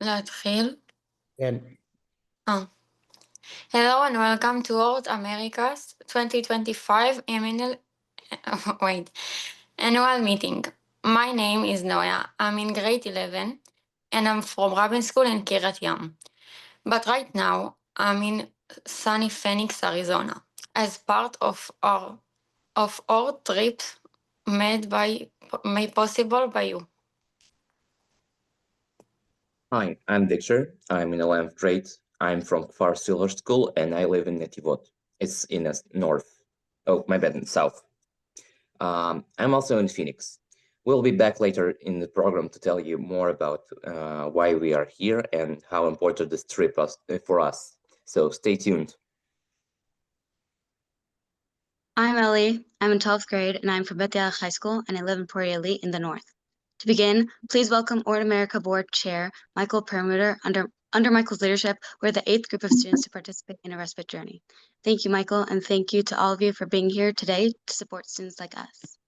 להתחיל? כן. Hello and welcome to ORT America's 2025 annual meeting. My name is Noya. I'm in grade 11 and I'm from Rabin School in Kiryat Yam. But right now I'm in sunny Phoenix, Arizona, as part of our trip made possible by you. Hi, I'm Dexter. I'm in 11th grade. I'm from Far Silver School and I live in Netivot. It's in the north. Oh, my bad, in the south. I'm also in Phoenix. We'll be back later in the program to tell you more about why we are here and how important this trip was for us. So stay tuned. I'm Ellie. I'm in 12th grade and I'm from Beth Yal High School and I live in Port Ely in the north. To begin, please welcome ORT America Board Chair Michael Perlmutter. Under Michael's leadership, we're the 8th group of students to participate in a respite journey. Thank you, Michael, and thank you to all of you for being here today to support students like us.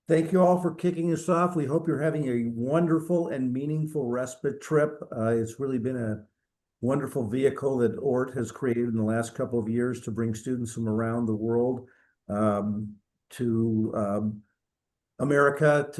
Thank you all for kicking us off. We hope you're having a wonderful and meaningful respite trip. It's really been a wonderful vehicle that ORT has created in the last couple of years to bring students from around the world to America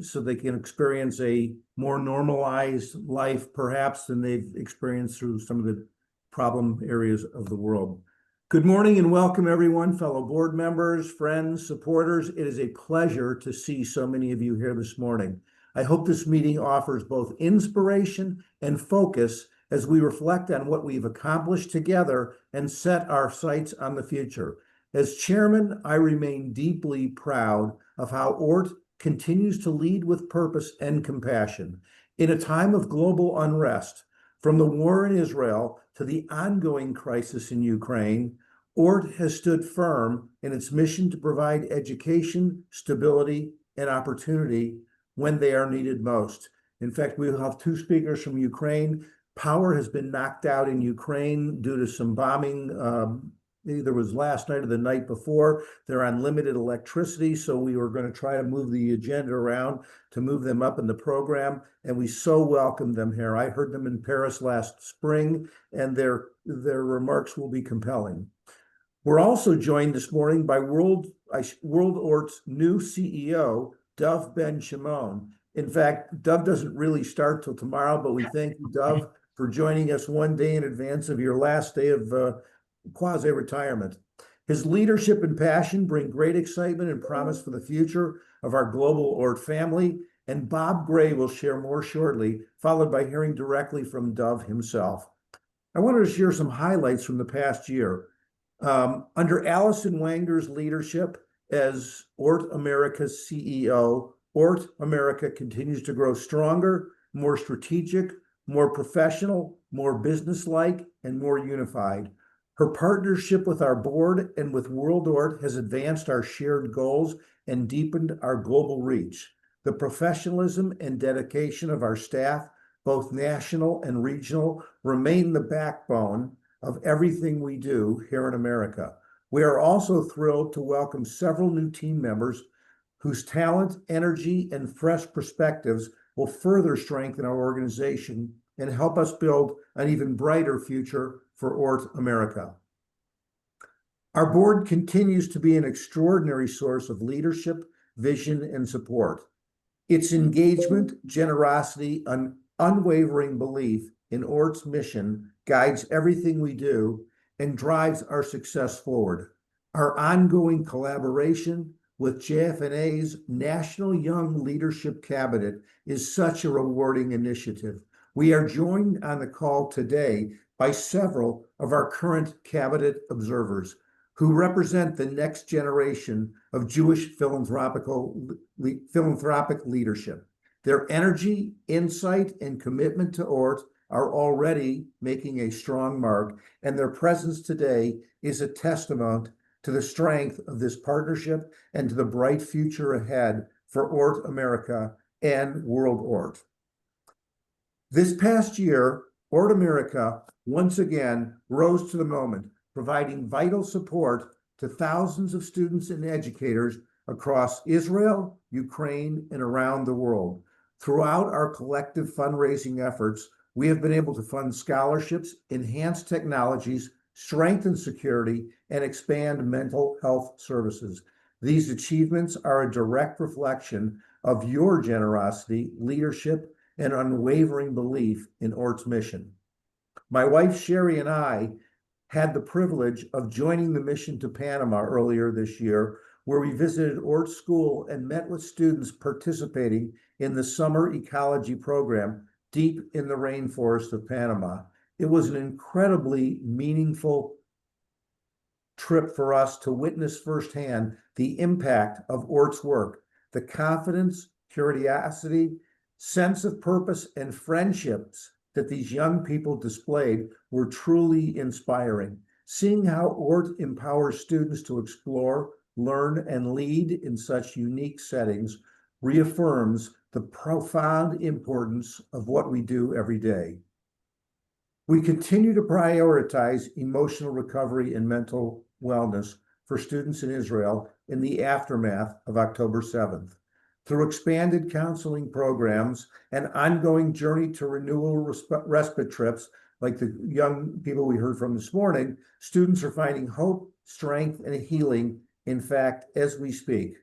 so they can experience a more normalized life, perhaps, than they've experienced through some of the problem areas of the world. Good morning and welcome, everyone, fellow board members, friends, supporters. It is a pleasure to see so many of you here this morning. I hope this meeting offers both inspiration and focus as we reflect on what we've accomplished together and set our sights on the future. As chairman, I remain deeply proud of how ORT continues to lead with purpose and compassion. In a time of global unrest, from the war in Israel to the ongoing crisis in Ukraine, ORT has stood firm in its mission to provide education, stability, and opportunity when they are needed most. In fact, we will have two speakers from Ukraine. Power has been knocked out in Ukraine due to some bombing. Either was last night or the night before. They're on limited electricity, so we were going to try to move the agenda around to move them up in the program, and we so welcome them here. I heard them in Paris last spring, and their remarks will be compelling. We're also joined this morning by World ORT's new CEO, Dov Ben Shimon. In fact, Dov doesn't really start till tomorrow, but we thank you, Dov, for joining us one day in advance of your last day of quasi-retirement. His leadership and passion bring great excitement and promise for the future of our global ORT family, and Bob Gray will share more shortly, followed by hearing directly from Dov himself. I wanted to share some highlights from the past year. Under Allison Wanger's leadership as ORT America's CEO, ORT America continues to grow stronger, more strategic, more professional, more businesslike, and more unified. Her partnership with our board and with World ORT has advanced our shared goals and deepened our global reach. The professionalism and dedication of our staff, both national and regional, remain the backbone of everything we do here in America. We are also thrilled to welcome several new team members whose talent, energy, and fresh perspectives will further strengthen our organization and help us build an even brighter future for ORT America. Our board continues to be an extraordinary source of leadership, vision, and support. Its engagement, generosity, and unwavering belief in ORT's mission guides everything we do and drives our success forward. Our ongoing collaboration with JF&A's National Young Leadership Cabinet is such a rewarding initiative. We are joined on the call today by several of our current cabinet observers who represent the next generation of Jewish philanthropic leadership. Their energy, insight, and commitment to ORT are already making a strong mark, and their presence today is a testament to the strength of this partnership and to the bright future ahead for ORT America and World ORT. This past year, ORT America once again rose to the moment, providing vital support to thousands of students and educators across Israel, Ukraine, and around the world. Throughout our collective fundraising efforts, we have been able to fund scholarships, enhance technologies, strengthen security, and expand mental health services. These achievements are a direct reflection of your generosity, leadership, and unwavering belief in ORT's mission. My wife, Sherry, and I had the privilege of joining the mission to Panama earlier this year, where we visited ORT School and met with students participating in the summer ecology program deep in the rainforest of Panama. It was an incredibly meaningful trip for us to witness firsthand the impact of ORT's work, the confidence, curiosity, sense of purpose, and friendships that these young people displayed were truly inspiring. Seeing how ORT empowers students to explore, learn, and lead in such unique settings reaffirms the profound importance of what we do every day. We continue to prioritize emotional recovery and mental wellness for students in Israel in the aftermath of October 7th. Through expanded counseling programs and ongoing journey to renewal respite trips, like the young people we heard from this morning, students are finding hope, strength, and healing, in fact, as we speak.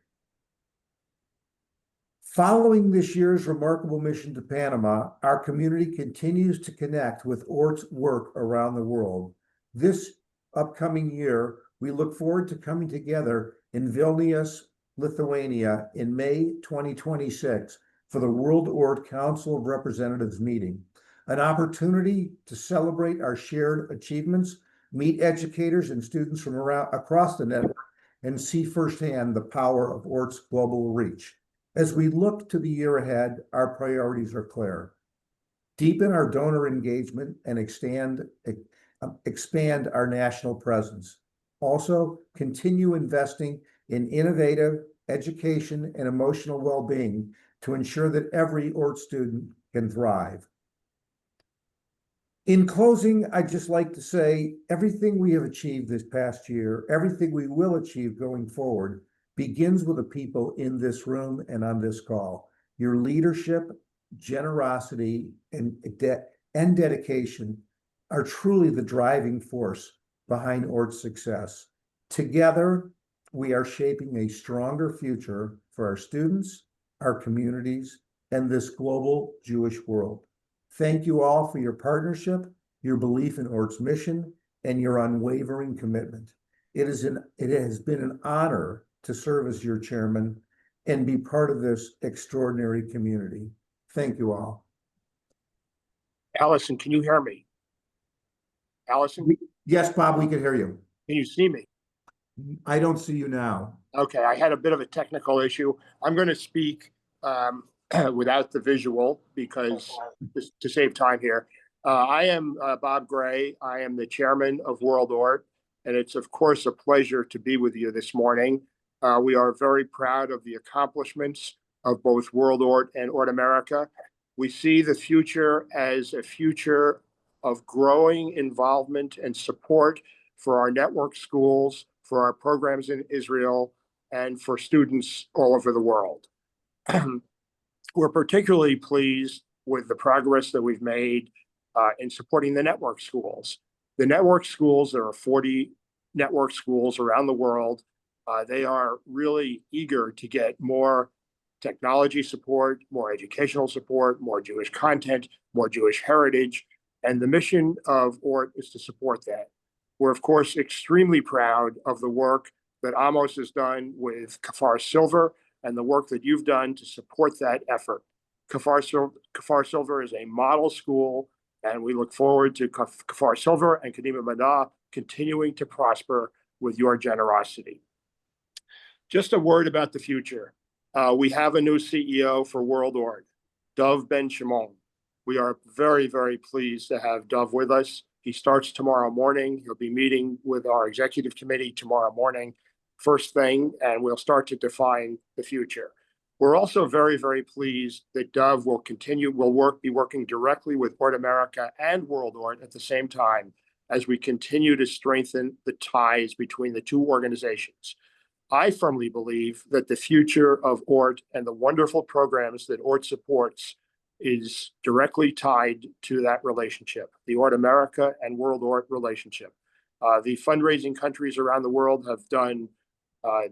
Following this year's remarkable mission to Panama, our community continues to connect with ORT's work around the world. This upcoming year, we look forward to coming together in Vilnius, Lithuania in May 2026 for the World ORT Council of Representatives meeting, an opportunity to celebrate our shared achievements, meet educators and students from across the network, and see firsthand the power of ORT's global reach. As we look to the year ahead, our priorities are clear. Deepen our donor engagement and expand our national presence. Also, continue investing in innovative education and emotional well-being to ensure that every ORT student can thrive. In closing, I'd just like to say everything we have achieved this past year, everything we will achieve going forward, begins with the people in this room and on this call. Your leadership, generosity, and dedication are truly the driving force behind ORT's success. Together, we are shaping a stronger future for our students, our communities, and this global Jewish world. Thank you all for your partnership, your belief in ORT's mission, and your unwavering commitment. It has been an honor to serve as your chairman and be part of this extraordinary community. Thank you all. Allison, can you hear me? Allison? Yes, Bob, we can hear you. Can you see me? I don't see you now. Okay, I had a bit of a technical issue. I'm going to speak without the visual because to save time here. I am Bob Gray. I am the chairman of World ORT, and it's of course a pleasure to be with you this morning. We are very proud of the accomplishments of both World ORT and ORT America. We see the future as a future of growing involvement and support for our network schools, for our programs in Israel, and for students all over the world. We're particularly pleased with the progress that we've made in supporting the network schools. The network schools, there are 40 network schools around the world. They are really eager to get more technology support, more educational support, more Jewish content, more Jewish heritage. And the mission of ORT is to support that. We're, of course, extremely proud of the work that Amos has done with Kfar Silver and the work that you've done to support that effort. Kfar Silver is a model school, and we look forward to Kfar Silver and Kadima Madah continuing to prosper with your generosity. Just a word about the future. We have a new CEO for World ORT, Dov Ben Shimon. We are very, very pleased to have Dov with us. He starts tomorrow morning. He'll be meeting with our executive committee tomorrow morning, first thing, and we'll start to define the future. We're also very, very pleased that Dov will be working directly with ORT America and World ORT at the same time as we continue to strengthen the ties between the two organizations. I firmly believe that the future of ORT and the wonderful programs that ORT supports is directly tied to that relationship, the ORT America and World ORT relationship. The fundraising countries around the world have done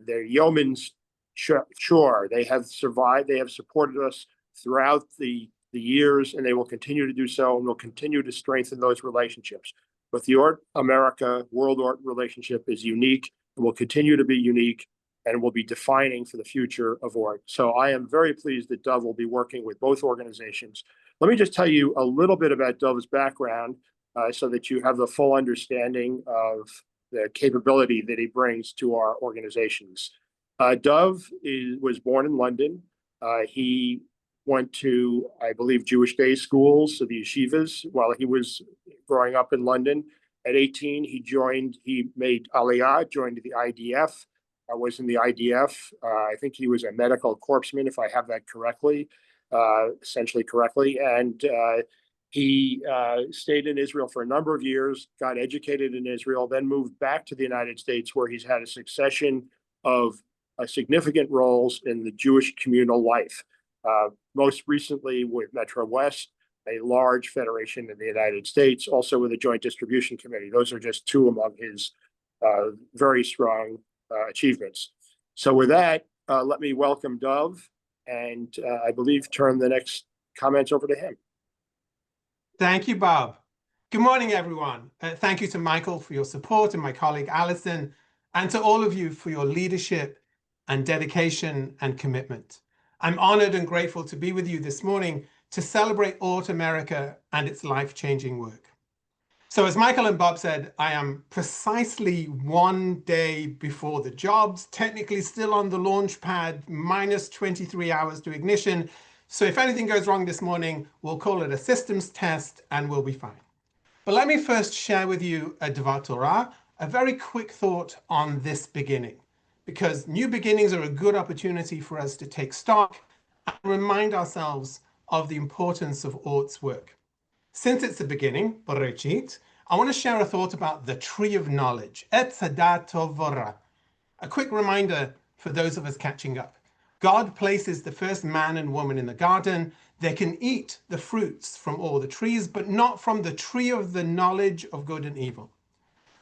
their yeoman's chore. They have survived, they have supported us throughout the years, and they will continue to do so, and will continue to strengthen those relationships. But the ORT America World ORT relationship is unique and will continue to be unique and will be defining for the future of ORT. So I am very pleased that Dov will be working with both organizations. Let me just tell you a little bit about Dov's background so that you have the full understanding of the capability that he brings to our organizations. Dov was born in London. He went to, I believe, Jewish day schools, so the yeshivas, while he was growing up in London. At 18, he made Aliyah, joined the IDF. I was in the IDF. I think he was a medical corpsman, if I have that correctly, essentially correctly. And he stayed in Israel for a number of years, got educated in Israel, then moved back to the United States, where he's had a succession of significant roles in the Jewish communal life. Most recently with Metro West, a large federation in the United States, also with a Joint Distribution Committee. Those are just two among his very strong achievements. So with that, let me welcome Dov, and I believe turn the next comments over to him. Thank you, Bob. Good morning, everyone. Thank you to Michael for your support, and my colleague Alison, and to all of you for your leadership and dedication and commitment. I'm honored and grateful to be with you this morning to celebrate ORT America and its life-changing work. So as Michael and Bob said, I am precisely 1 day before the jobs, technically still on the launch pad, minus 23 hours to ignition. So if anything goes wrong this morning, we'll call it a systems test and we'll be fine. But let me first share with you a Dvar Torah, a very quick thought on this beginning, because new beginnings are a good opportunity for us to take stock and remind ourselves of the importance of ORT's work. Since it's the beginning, Bereshit, I want to share a thought about the tree of knowledge, Etz Hadat Torah. A quick reminder for those of us catching up. God places the first man and woman in the garden. They can eat the fruits from all the trees, but not from the tree of the knowledge of good and evil.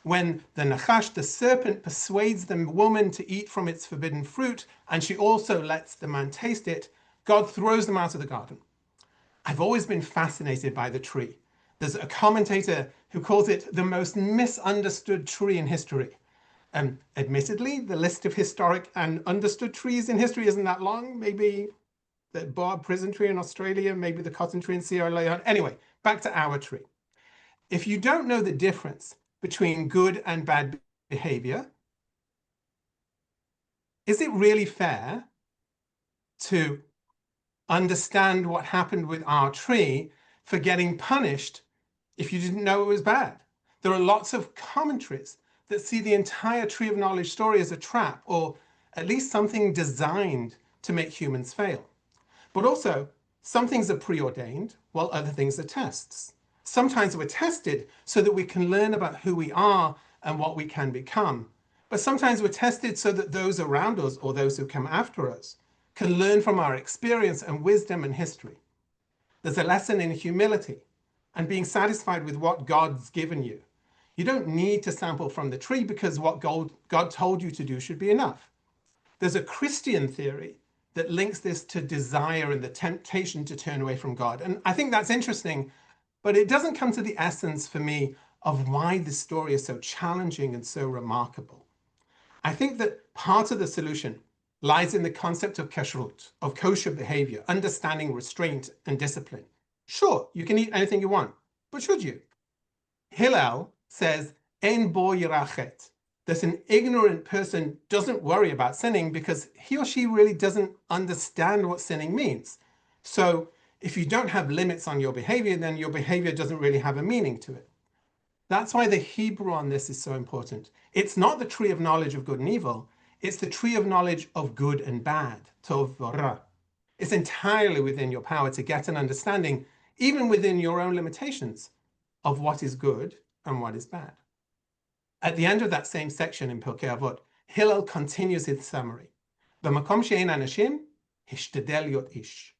When the Nachash, the serpent, persuades the woman to eat from its forbidden fruit, and she also lets the man taste it, God throws them out of the garden. I've always been fascinated by the tree. There's a commentator who calls it the most misunderstood tree in history. Admittedly, the list of historic and understood trees in history isn't that long. Maybe the barb prison tree in Australia, maybe the cotton tree in Sierra Leone. Anyway, back to our tree. If you don't know the difference between good and bad behavior, is it really fair to understand what happened with our tree for getting punished if you didn't know it was bad? There are lots of commentaries that see the entire tree of knowledge story as a trap, or at least something designed to make humans fail. But also, some things are preordained, while other things are tests. Sometimes we're tested so that we can learn about who we are and what we can become. But sometimes we're tested so that those around us, or those who come after us, can learn from our experience and wisdom and history. There's a lesson in humility and being satisfied with what God's given you. You don't need to sample from the tree because what God told you to do should be enough. There's a Christian theory that links this to desire and the temptation to turn away from God. And I think that's interesting, but it doesn't come to the essence for me of why this story is so challenging and so remarkable. I think that part of the solution lies in the concept of kashrut, of kosher behavior, understanding restraint and discipline. Sure, you can eat anything you want, but should you? Hillel says, "En bo yirachet," that an ignorant person doesn't worry about sinning because he or she really doesn't understand what sinning means. So if you don't have limits on your behavior, then your behavior doesn't really have a meaning to it. That's why the Hebrew on this is so important. It's not the tree of knowledge of good and evil. It's the tree of knowledge of good and bad, tov v'ra. It's entirely within your power to get an understanding, even within your own limitations, of what is good and what is bad. At the end of that same section in Pirkei Avot, Hillel continues his summary. במקום שאין אנשים, השתדל להיות איש.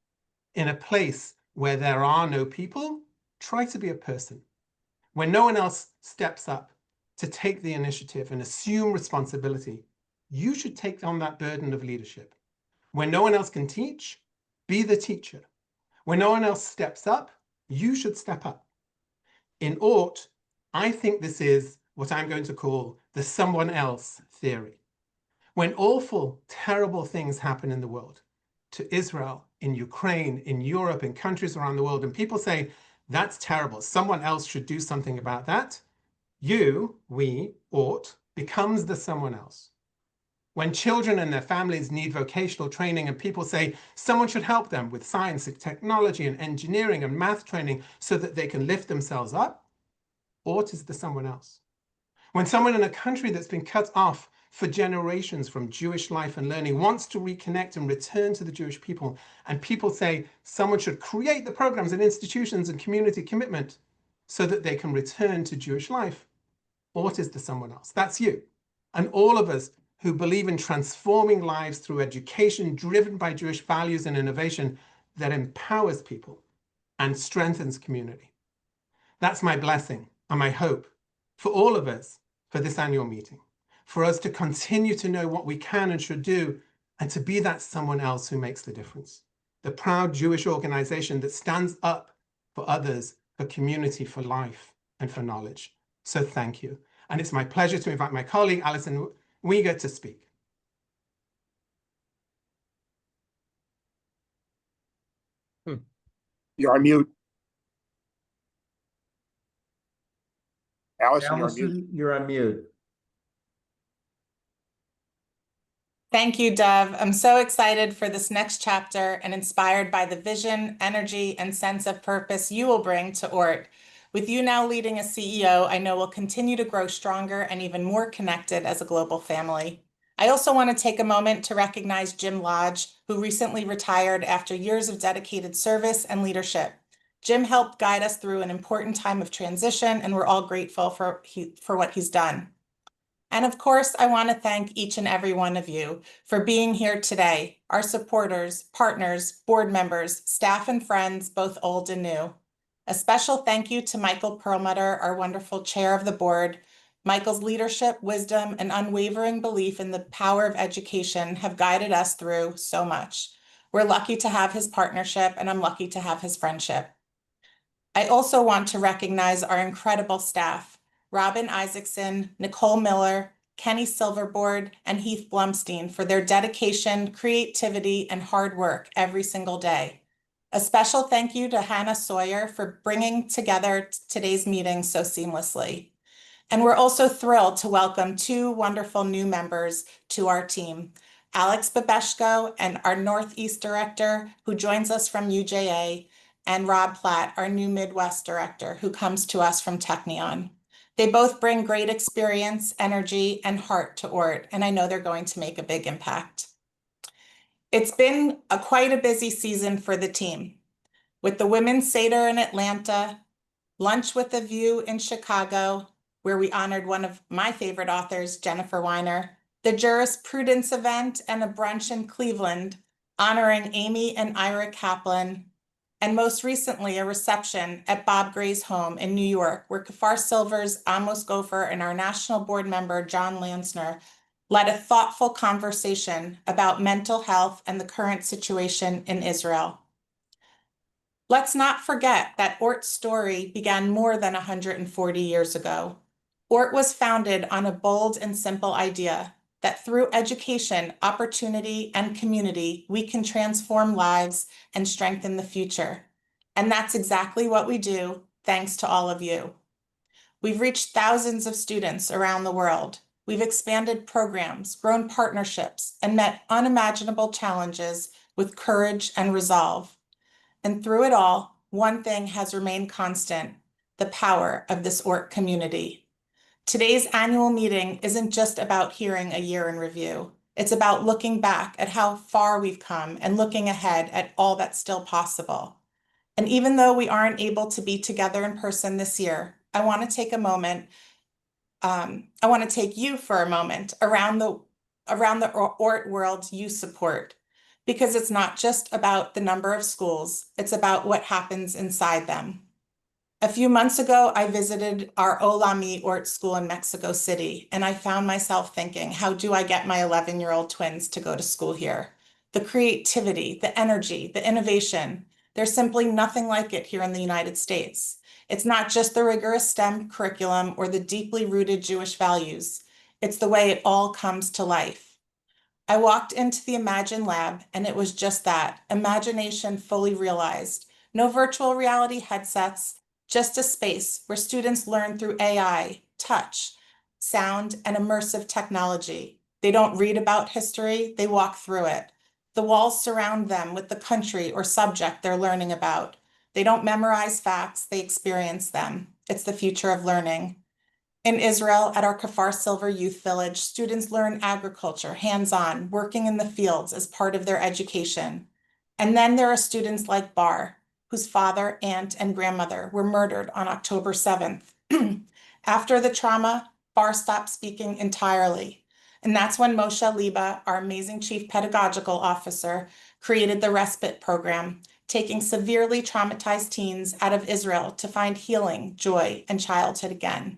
In a place where there are no people, try to be a person. When no one else steps up to take the initiative and assume responsibility, you should take on that burden of leadership. When no one else can teach, be the teacher. When no one else steps up, you should step up. In ORT, I think this is what I'm going to call the someone else theory. When awful, terrible things happen in the world, to Israel, in Ukraine, in Europe, in countries around the world, and people say, that's terrible, someone else should do something about that, we, ORT, becomes the someone else. When children and their families need vocational training and people say someone should help them with science and technology and engineering and math training so that they can lift themselves up, ORT is the someone else. When someone in a country that's been cut off for generations from Jewish life and learning wants to reconnect and return to the Jewish people, and people say someone should create the programs and institutions and community commitment so that they can return to Jewish life, ORT is the someone else. That's you. And all of us who believe in transforming lives through education driven by Jewish values and innovation that empowers people and strengthens community. That's my blessing and my hope for all of us for this annual meeting, for us to continue to know what we can and should do and to be that someone else who makes the difference. The proud Jewish organization that stands up for others, for community, for life, and for knowledge. So thank you. And it's my pleasure to invite my colleague, Alison Uyghur, to speak. You're on mute. Allison, you're on mute. Allison, you're on mute. Thank you, Dov. I'm so excited for this next chapter and inspired by the vision, energy, and sense of purpose you will bring to ORT. With you now leading as CEO, I know we'll continue to grow stronger and even more connected as a global family. I also want to take a moment to recognize Jim Lodge, who recently retired after years of dedicated service and leadership. Jim helped guide us through an important time of transition, and we're all grateful for what he's done. And of course, I want to thank each and every one of you for being here today, our supporters, partners, board members, staff and friends, both old and new. A special thank you to Michael Perlmutter, our wonderful chair of the board. Michael's leadership, wisdom, and unwavering belief in the power of education have guided us through so much. We're lucky to have his partnership, and I'm lucky to have his friendship. I also want to recognize our incredible staff, Robin Isaacson, Nicole Miller, Kenny Silverboard, and Heath Blumstein for their dedication, creativity, and hard work every single day. A special thank you to Hannah Sawyer for bringing together today's meeting so seamlessly. And we're also thrilled to welcome two wonderful new members to our team, Alex Babeshko and our Northeast Director, who joins us from UJA, and Rob Platt, our new Midwest Director, who comes to us from Technion. They both bring great experience, energy, and heart to ORT, and I know they're going to make a big impact. It's been quite a busy season for the team, with the Women's Seder in Atlanta, Lunch with a View in Chicago, where we honored one of my favorite authors, Jennifer Weiner, the Jurisprudence event, and a brunch in Cleveland, honoring Amy and Ira Kaplan, and most recently, a reception at Bob Gray's home in New York, where Kafar Silver's Amos Gopher and our national board member, John Lansner, led a thoughtful conversation about mental health and the current situation in Israel. Let's not forget that ORT's story began more than 140 years ago. ORT was founded on a bold and simple idea that through education, opportunity, and community, we can transform lives and strengthen the future. And that's exactly what we do, thanks to all of you. We've reached thousands of students around the world. We've expanded programs, grown partnerships, and met unimaginable challenges with courage and resolve. And through it all, one thing has remained constant: the power of this ORT community. Today's annual meeting isn't just about hearing a year in review. It's about looking back at how far we've come and looking ahead at all that's still possible. And even though we aren't able to be together in person this year, I want to take a moment. I want to take you for a moment around the around the ORT world you support, because it's not just about the number of schools, it's about what happens inside them. A few months ago, I visited our Olami ORT school in Mexico City, and I found myself thinking, how do I get my 11-year-old twins to go to school here? The creativity, the energy, the innovation, there's simply nothing like it here in the United States. It's not just the rigorous STEM curriculum or the deeply rooted Jewish values. It's the way it all comes to life. I walked into the Imagine Lab, and it was just that, imagination fully realized. No virtual reality headsets, just a space where students learn through AI, touch, sound, and immersive technology. They don't read about history, they walk through it. The walls surround them with the country or subject they're learning about. They don't memorize facts, they experience them. It's the future of learning. In Israel, at our Kfar Silver Youth Village, students learn agriculture, hands-on, working in the fields as part of their education. And then there are students like Bar, whose father, aunt, and grandmother were murdered on October 7th. After the trauma, Bar stopped speaking entirely. And that's when Moshe Liba, our amazing chief pedagogical officer, created the Respite Program, taking severely traumatized teens out of Israel to find healing, joy, and childhood again.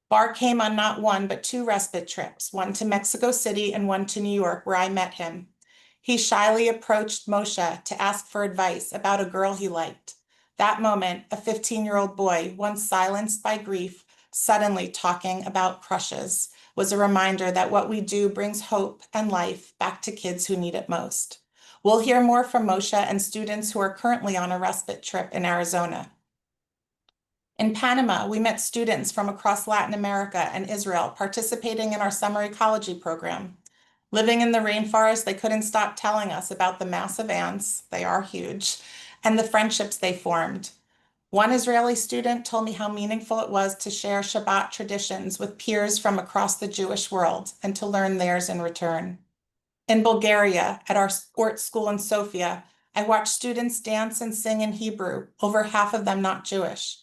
Bar came on not one, but 2 respite trips, one to Mexico City and one to New York, where I met him. He shyly approached Moshe to ask for advice about a girl he liked. That moment, a 15-year-old boy, once silenced by grief, suddenly talking about crushes, was a reminder that what we do brings hope and life back to kids who need it most. We'll hear more from Moshe and students who are currently on a respite trip in Arizona. In Panama, we met students from across Latin America and Israel participating in our summer ecology program. Living in the rainforest, they couldn't stop telling us about the massive ants, they are huge, and the friendships they formed. One Israeli student told me how meaningful it was to share Shabbat traditions with peers from across the Jewish world and to learn theirs in return. In Bulgaria, at our ORT school in Sofia, I watched students dance and sing in Hebrew, over half of them not Jewish.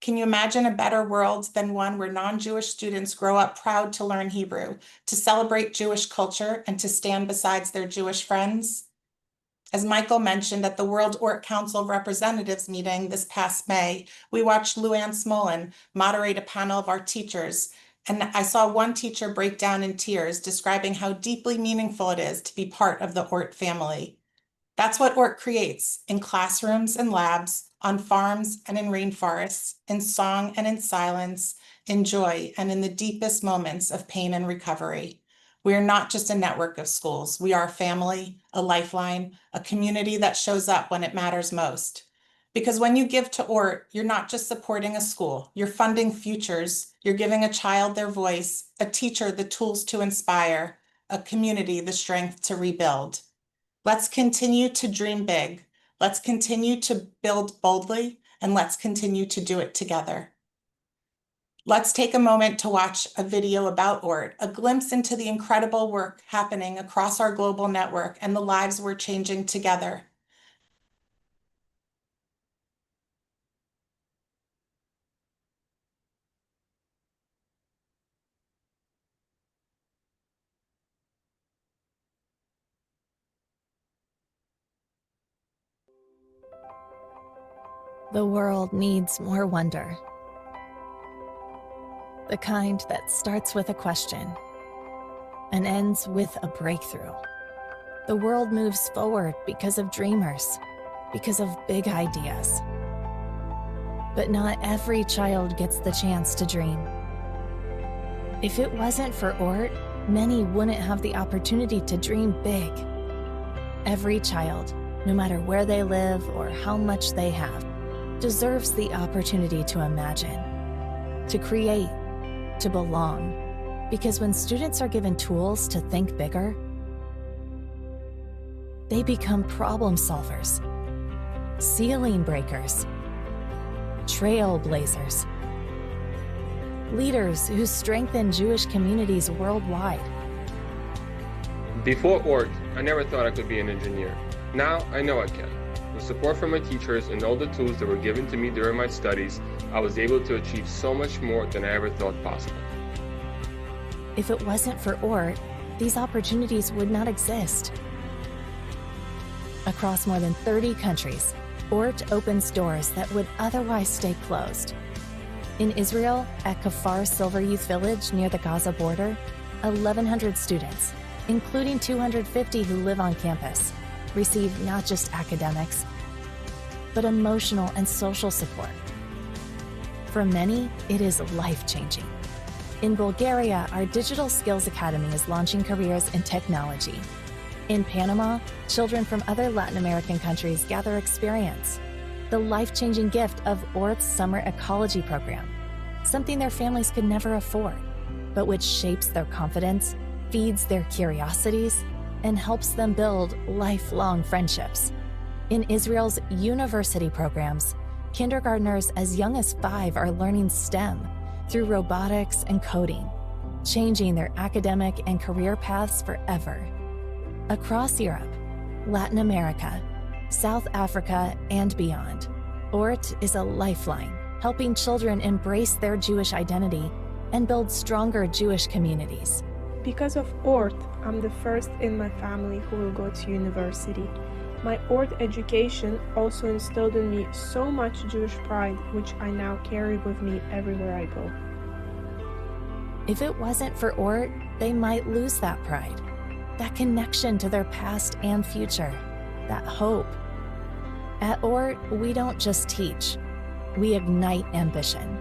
Can you imagine a better world than one where non-Jewish students grow up proud to learn Hebrew, to celebrate Jewish culture, and to stand beside their Jewish friends? As Michael mentioned at the World ORT Council of Representatives meeting this past May, we watched Luann Smolin moderate a panel of our teachers, and I saw one teacher break down in tears, describing how deeply meaningful it is to be part of the ORT family. That's what ORT creates in classrooms and labs, on farms and in rainforests, in song and in silence, in joy and in the deepest moments of pain and recovery. We are not just a network of schools. We are a family, a lifeline, a community that shows up when it matters most. Because when you give to ORT, you're not just supporting a school, you're funding futures, you're giving a child their voice, a teacher the tools to inspire, a community the strength to rebuild. Let's continue to dream big. Let's continue to build boldly, and let's continue to do it together. Let's take a moment to watch a video about ORT, a glimpse into the incredible work happening across our global network and the lives we're changing together. The world needs more wonder. The kind that starts with a question and ends with a breakthrough. The world moves forward because of dreamers, because of big ideas. But not every child gets the chance to dream. If it wasn't for ORT, many wouldn't have the opportunity to dream big. Every child, no matter where they live or how much they have, deserves the opportunity to imagine, to create, to belong. Because when students are given tools to think bigger, they become problem solvers, ceiling breakers, trailblazers, leaders who strengthen Jewish communities worldwide. Before ORT, I never thought I could be an engineer. Now I know I can. With support from my teachers and all the tools that were given to me during my studies, I was able to achieve so much more than I ever thought possible. If it wasn't for ORT, these opportunities would not exist. Across more than 30 countries, ORT opens doors that would otherwise stay closed. In Israel, at Kfar Silver Youth Village near the Gaza border, 1,100 students, including 250 who live on campus, receive not just academics, but emotional and social support. For many, it is life-changing. In Bulgaria, our Digital Skills Academy is launching careers in technology. In Panama, children from other Latin American countries gather experience, the life-changing gift of ORT's summer ecology program, something their families could never afford, but which shapes their confidence, feeds their curiosities, and helps them build lifelong friendships. In Israel's university programs, kindergartners as young as 5 are learning STEM through robotics and coding, changing their academic and career paths forever. Across Europe, Latin America, South Africa, and beyond, ORT is a lifeline, helping children embrace their Jewish identity and build stronger Jewish communities. Because of ORT, I'm the first in my family who will go to university. My ORT education also instilled in me so much Jewish pride, which I now carry with me everywhere I go. If it wasn't for ORT, they might lose that pride, that connection to their past and future, that hope. At ORT, we don't just teach, we ignite ambition,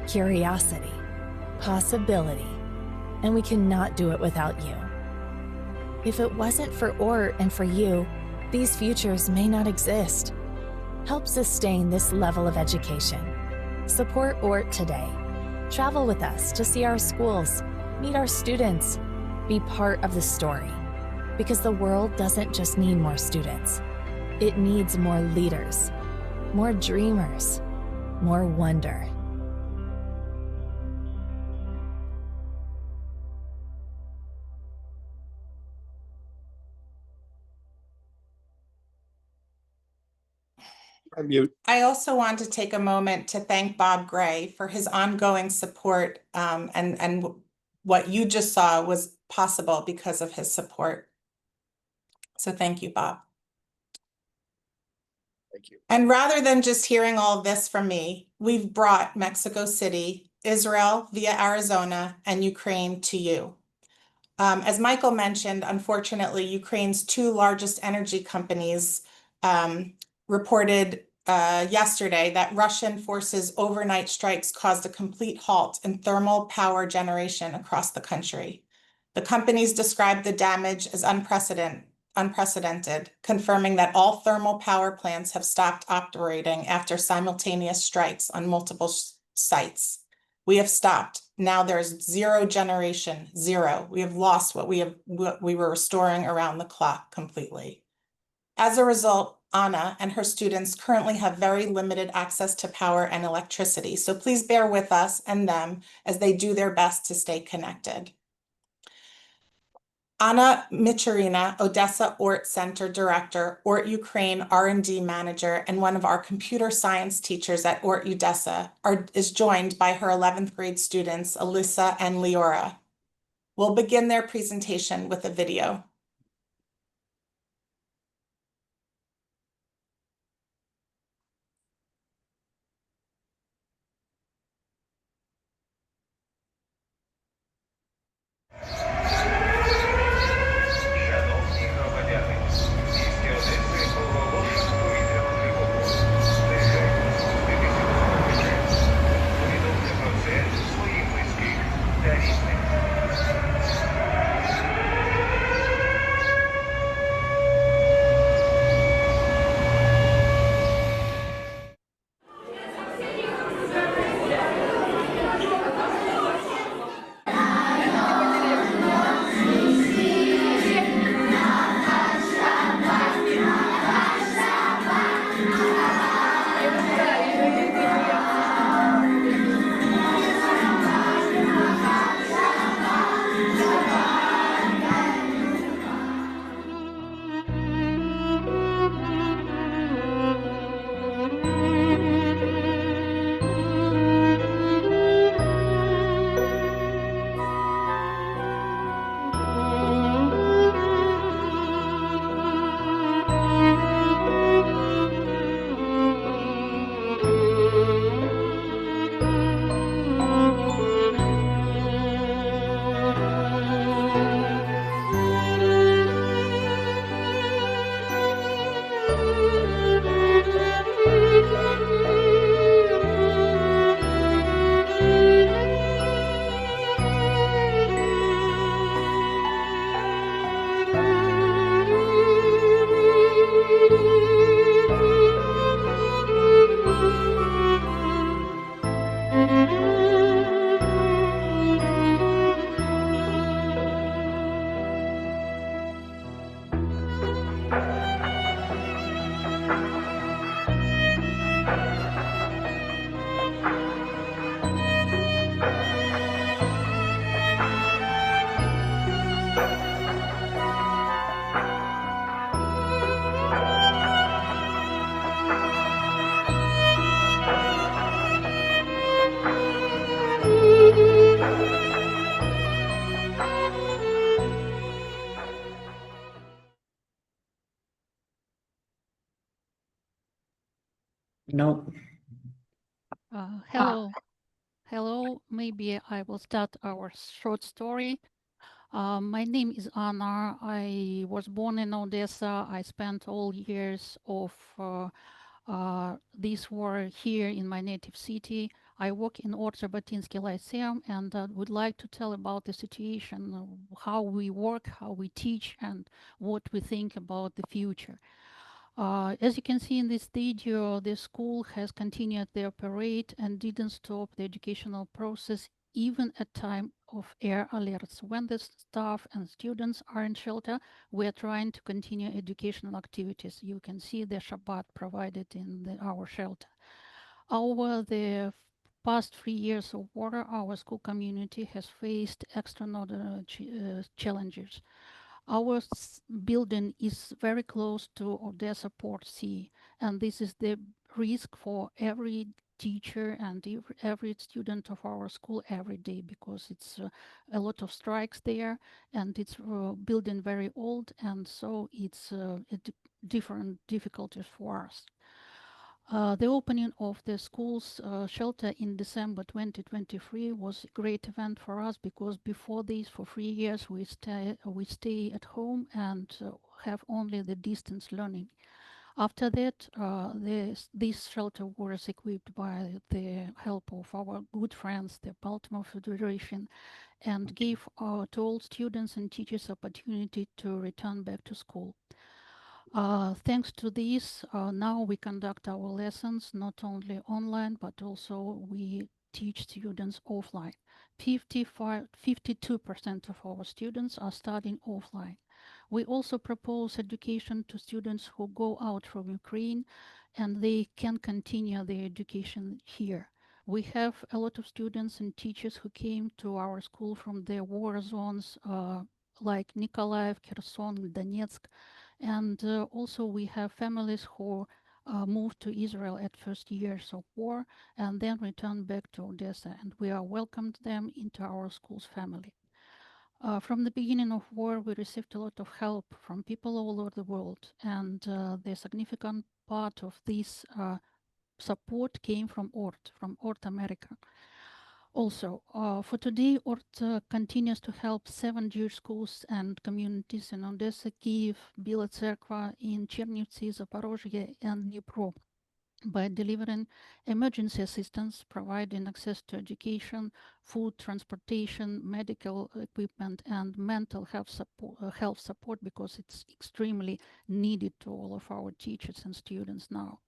curiosity, possibility, and we cannot do it without you. If it wasn't for ORT and for you, these futures may not exist. Help sustain this level of education. Support ORT today. Travel with us to see our schools, meet our students, be part of the story. Because the world doesn't just need more students. It needs more leaders, more dreamers, more wonder. I also want to take a moment to thank Bob Gray for his ongoing support, and what you just saw was possible because of his support. So thank you, Bob. Thank you. And rather than just hearing all of this from me, we've brought Mexico City, Israel via Arizona, and Ukraine to you. As Michael mentioned, unfortunately, Ukraine's 2 largest energy companies reported yesterday that Russian forces' overnight strikes caused a complete halt in thermal power generation across the country. The companies described the damage as unprecedented, confirming that all thermal power plants have stopped operating after simultaneous strikes on multiple sites. We have stopped. Now there's zero generation, zero. We have lost what we were restoring around the clock completely. As a result, Anna and her students currently have very limited access to power and electricity. So please bear with us and them as they do their best to stay connected. Anna Micharina, Odessa ORT Center Director, ORT Ukraine R&D Manager, and one of our computer science teachers at ORT Odessa is joined by her 11th grade students, Alyssa and Leora. We'll begin their presentation with a video. No. Hello, maybe I will start our short story. My name is Anna. I was born in Odessa. I spent all years of this war here in my native city. I work in ORT Jabotinsky Lyceum and would like to tell about the situation, how we work, how we teach, and what we think about the future. As you can see in this video, the school has continued to operate and didn't stop the educational process even at time of air alerts. When the staff and students are in shelter, we are trying to continue educational activities. You can see the Shabbat provided in our shelter. Over the past 3 years of war, our school community has faced extraordinary challenges. Our building is very close to Odessa Port Sea, and this is the risk for every teacher and every student of our school every day, because it's a lot of strikes there, and it's building very old, and so it's different difficulties for us. The opening of the school's shelter in December 2023 was a great event for us, because before this, for 3 years, we stay at home and have only the distance learning. After that, this shelter was equipped by the help of our good friends, the Baltimore Federation, and gave to all students and teachers opportunity to return back to school. Thanks to this, now we conduct our lessons not only online, but also we teach students offline. 52% of our students are studying offline. We also propose education to students who go out from Ukraine and they can continue their education here. We have a lot of students and teachers who came to our school from the war zones like Nikolaev, Kherson, Donetsk, and also we have families who moved to Israel at first years of war and then returned back to Odessa, and we are welcomed them into our school's family. From the beginning of war, we received a lot of help from people all over the world, and the significant part of this support came from ORT America. Also, for today, ORT continues to help 7 Jewish schools and communities in Odessa, Kyiv, Bila Tserkva, in Chernivtsi, Zaporozhye, and Dnipro by delivering emergency assistance, providing access to education, food, transportation, medical equipment, and mental health support, because it's extremely needed to all of our teachers and students now.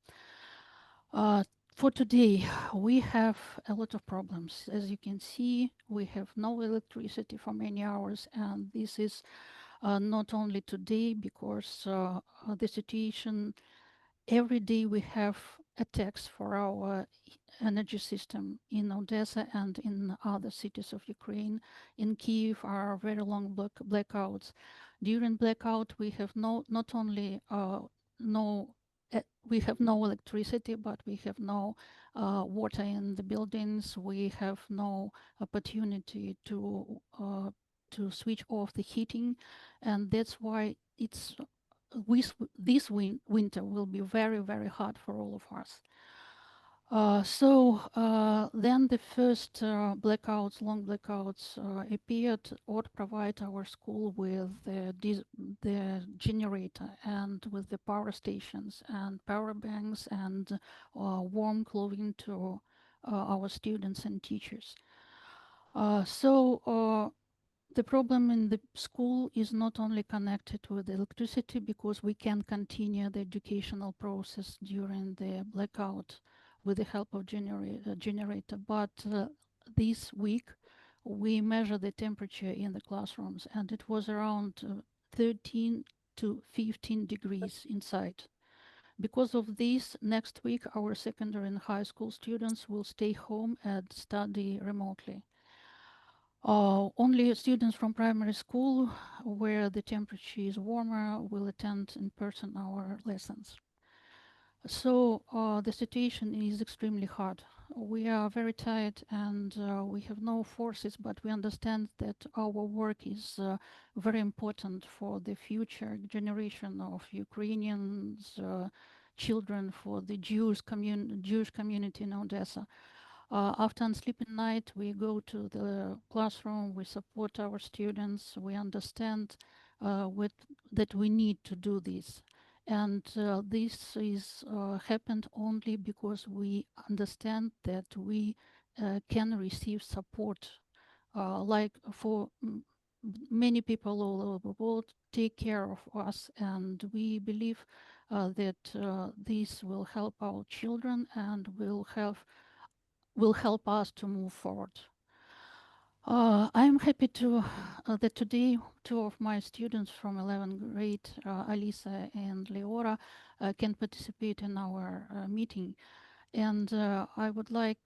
For today, we have a lot of problems. As you can see, we have no electricity for many hours, and this is not only today, because the situation, every day we have attacks for our energy system in Odessa and in other cities of Ukraine. In Kyiv are very long blackouts. During blackout, we have not only we have no electricity, but we have no water in the buildings. We have no opportunity to switch off the heating, and that's why it's this winter will be very, very hard for all of us. Then the first long blackouts appeared or provide our school with the generator and with the power stations and power banks and warm clothing to our students and teachers. The problem in the school is not only connected with electricity, because we can continue the educational process during the blackout with the help of generator. But this week we measured the temperature in the classrooms, and it was around 13 to 15 degrees inside. Because of this, next week our secondary and high school students will stay home and study remotely. Only students from primary school, where the temperature is warmer, will attend in person our lessons. So the situation is extremely hard. We are very tired and we have no forces, but we understand that our work is very important for the future generation of Ukrainians, children, for the Jewish community in Odessa. After a sleeping night, we go to the classroom, we support our students, we understand that we need to do this. And this is happened only because we understand that we can receive support, like for many people all over the world take care of us, and we believe that this will help our children and will help us to move forward. I'm happy to that today two of my students from 11th grade, Alisa and Leora, can participate in our meeting. And I would like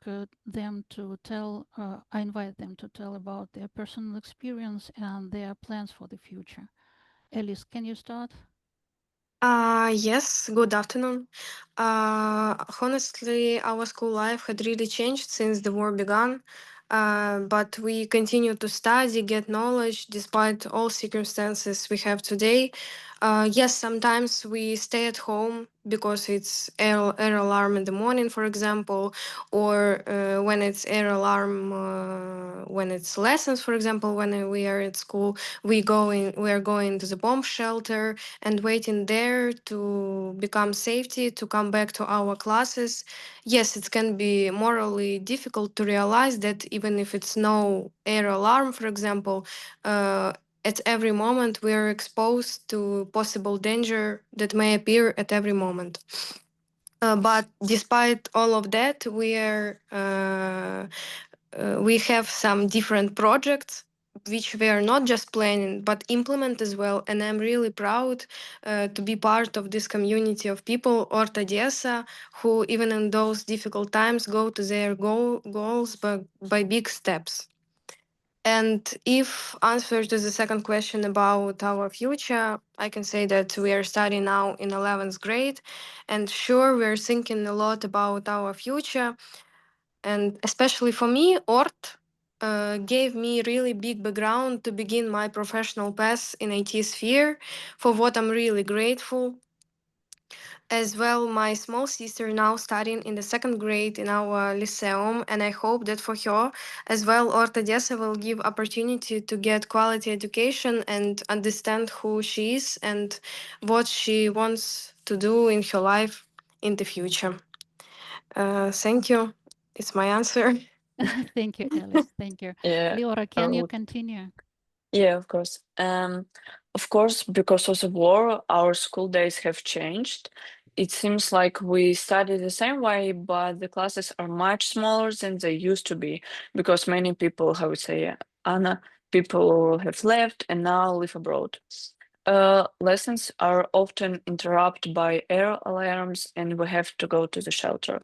them to tell, I invite them to tell about their personal experience and their plans for the future. Alice, can you start? Yes, good afternoon. Honestly, our school life had really changed since the war began, but we continue to study, get knowledge despite all circumstances we have today. Yes, sometimes we stay at home because it's air alarm in the morning, for example, or when it's air alarm when it's lessons, for example, when we are at school, we are going to the bomb shelter and waiting there to become safety, to come back to our classes. Yes, it can be morally difficult to realize that even if it's no air alarm, for example, at every moment we are exposed to possible danger that may appear at every moment. But despite all of that, we have some different projects which we are not just planning but implement as well, and I'm really proud to be part of this community of people, ORT Odessa, who even in those difficult times go to their goals by big steps. And if answer to the second question about our future, I can say that we are studying now in 11th grade, and sure, we're thinking a lot about our future. And especially for me, ORT gave me really big background to begin my professional path in IT sphere, for what I'm really grateful. As well, my small sister now studying in the 2nd grade in our lyceum, and I hope that for her as well, ORT Odessa will give opportunity to get quality education and understand who she is and what she wants to do in her life in the future. Thank you. It's my answer. Thank you, Alice. Thank you. Yeah, Leora, I can you would. continue? Yeah, of course. Of course, because of the war, our school days have changed. It seems like we study the same way, but the classes are much smaller than they used to be because many people, how we say, Anna, people have left and now live abroad. Lessons are often interrupted by air alarms and we have to go to the shelter.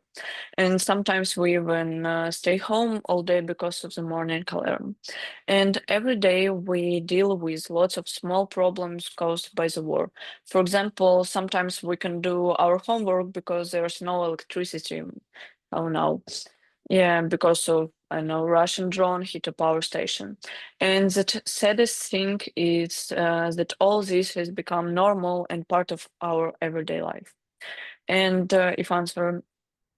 And sometimes we even stay home all day because of the morning alarm. And every day we deal with lots of small problems caused by the war. For example, sometimes we can do our homework because there's no electricity. Oh no. Yeah, because of I know Russian drone hit a power station. And the saddest thing is that all this has become normal and part of our everyday life. And if answer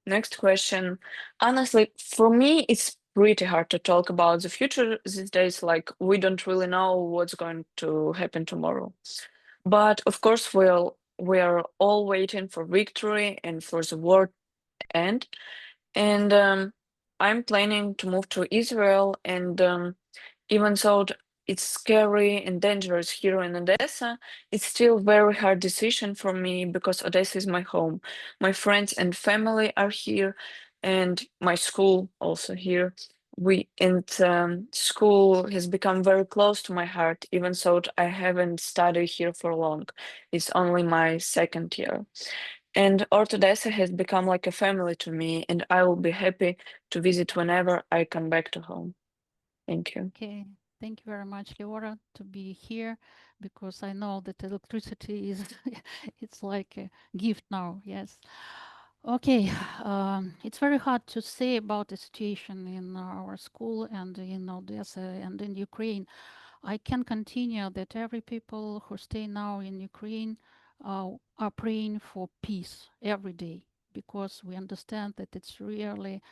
next question. Honestly, for me, it's pretty hard to talk about the future these days. Like, we don't really know what's going to happen tomorrow. But of course, we are all waiting for victory and for the war to end. And I'm planning to move to Israel. And even though it's scary and dangerous here in Odessa, it's still a very hard decision for me because Odessa is my home. My friends and family are here, and my school also here. School has become very close to my heart, even though I haven't studied here for long. It's only my 2nd year. And ORT Odessa has become like a family to me, and I will be happy to visit whenever I come back to home. Thank you. Okay, thank you very much, Leora, to be here, because I know that electricity is it's like a gift now. Yes. Okay, it's very hard to say about the situation in our school and in Odessa and in Ukraine. I can continue that every people who stay now in Ukraine are praying for peace every day, because we understand that it's really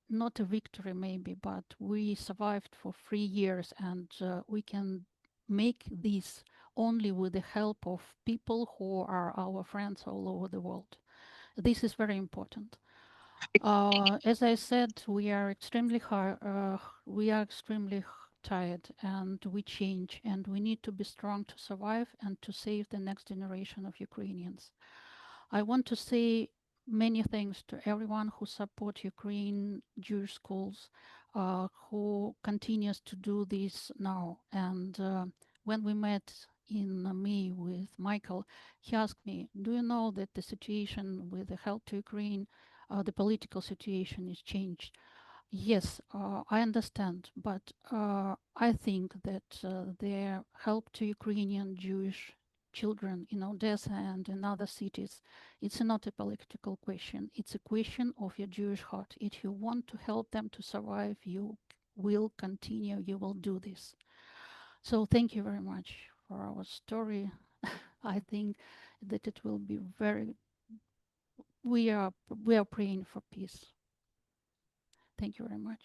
not a victory maybe, but we survived for 3 years, and we can make this only with the help of people who are our friends all over the world. This is very important. As I said, we are extremely tired, and we change, and we need to be strong to survive and to save the next generation of Ukrainians. I want to say many thanks to everyone who support Ukraine Jewish schools, who continues to do this now. And when we met in May with Michael, he asked me, do you know that the situation with the help to Ukraine, the political situation is changed? Yes, I understand, but I think that their help to Ukrainian Jewish children in Odessa and in other cities, it's not a political question. It's a question of your Jewish heart. If you want to help them to survive, you will continue, you will do this. So thank you very much for our story. I think that it will be we are praying for peace. Thank you very much.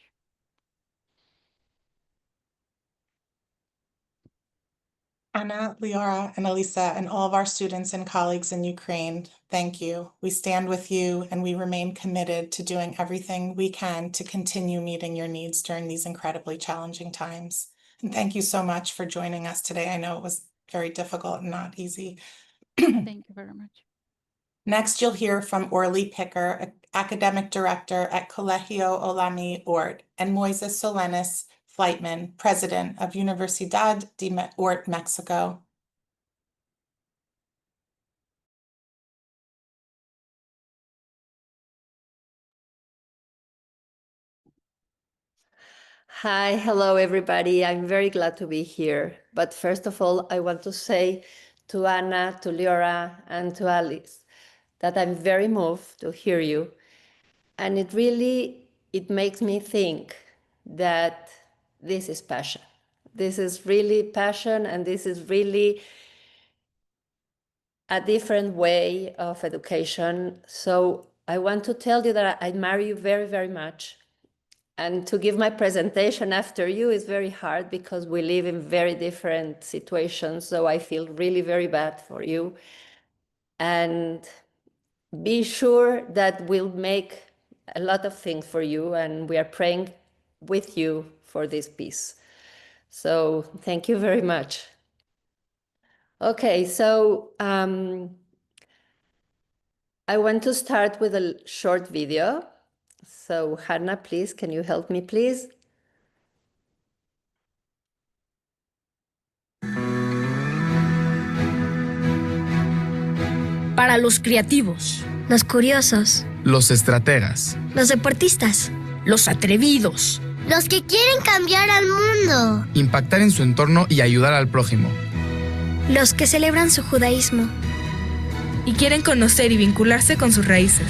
Anna, Liora, and Elisa, and all of our students and colleagues in Ukraine, thank you. We stand with you, and we remain committed to doing everything we can to continue meeting your needs during these incredibly challenging times. And thank you so much for joining us today. I know it was very difficult and not easy. Thank you very much. Next, you'll hear from Orly Picker, Academic Director at Colegio Olami ORT, and Moises Solenis Flightman, President of Universidad de ORT, Mexico. Hi, hello everybody. I'm very glad to be here. But first of all, I want to say to Anna, to Liora, and to Alice that I'm very moved to hear you. And it makes me think that this is passion. This is really passion, and this is really a different way of education. So I want to tell you that I admire you very, very much. And to give my presentation after you is very hard because we live in very different situations. So I feel really very bad for you. And be sure that we'll make a lot of things for you, and we are praying with you for this peace. So thank you very much. Okay, so I want to start with a short video. So Hannah, please, can you help me, please? Para los creativos, los curiosos, los estrategas, los deportistas, los atrevidos, los que quieren cambiar al mundo, impactar en su entorno y ayudar al prójimo, los que celebran su judaísmo y quieren conocer y vincularse con sus raíces,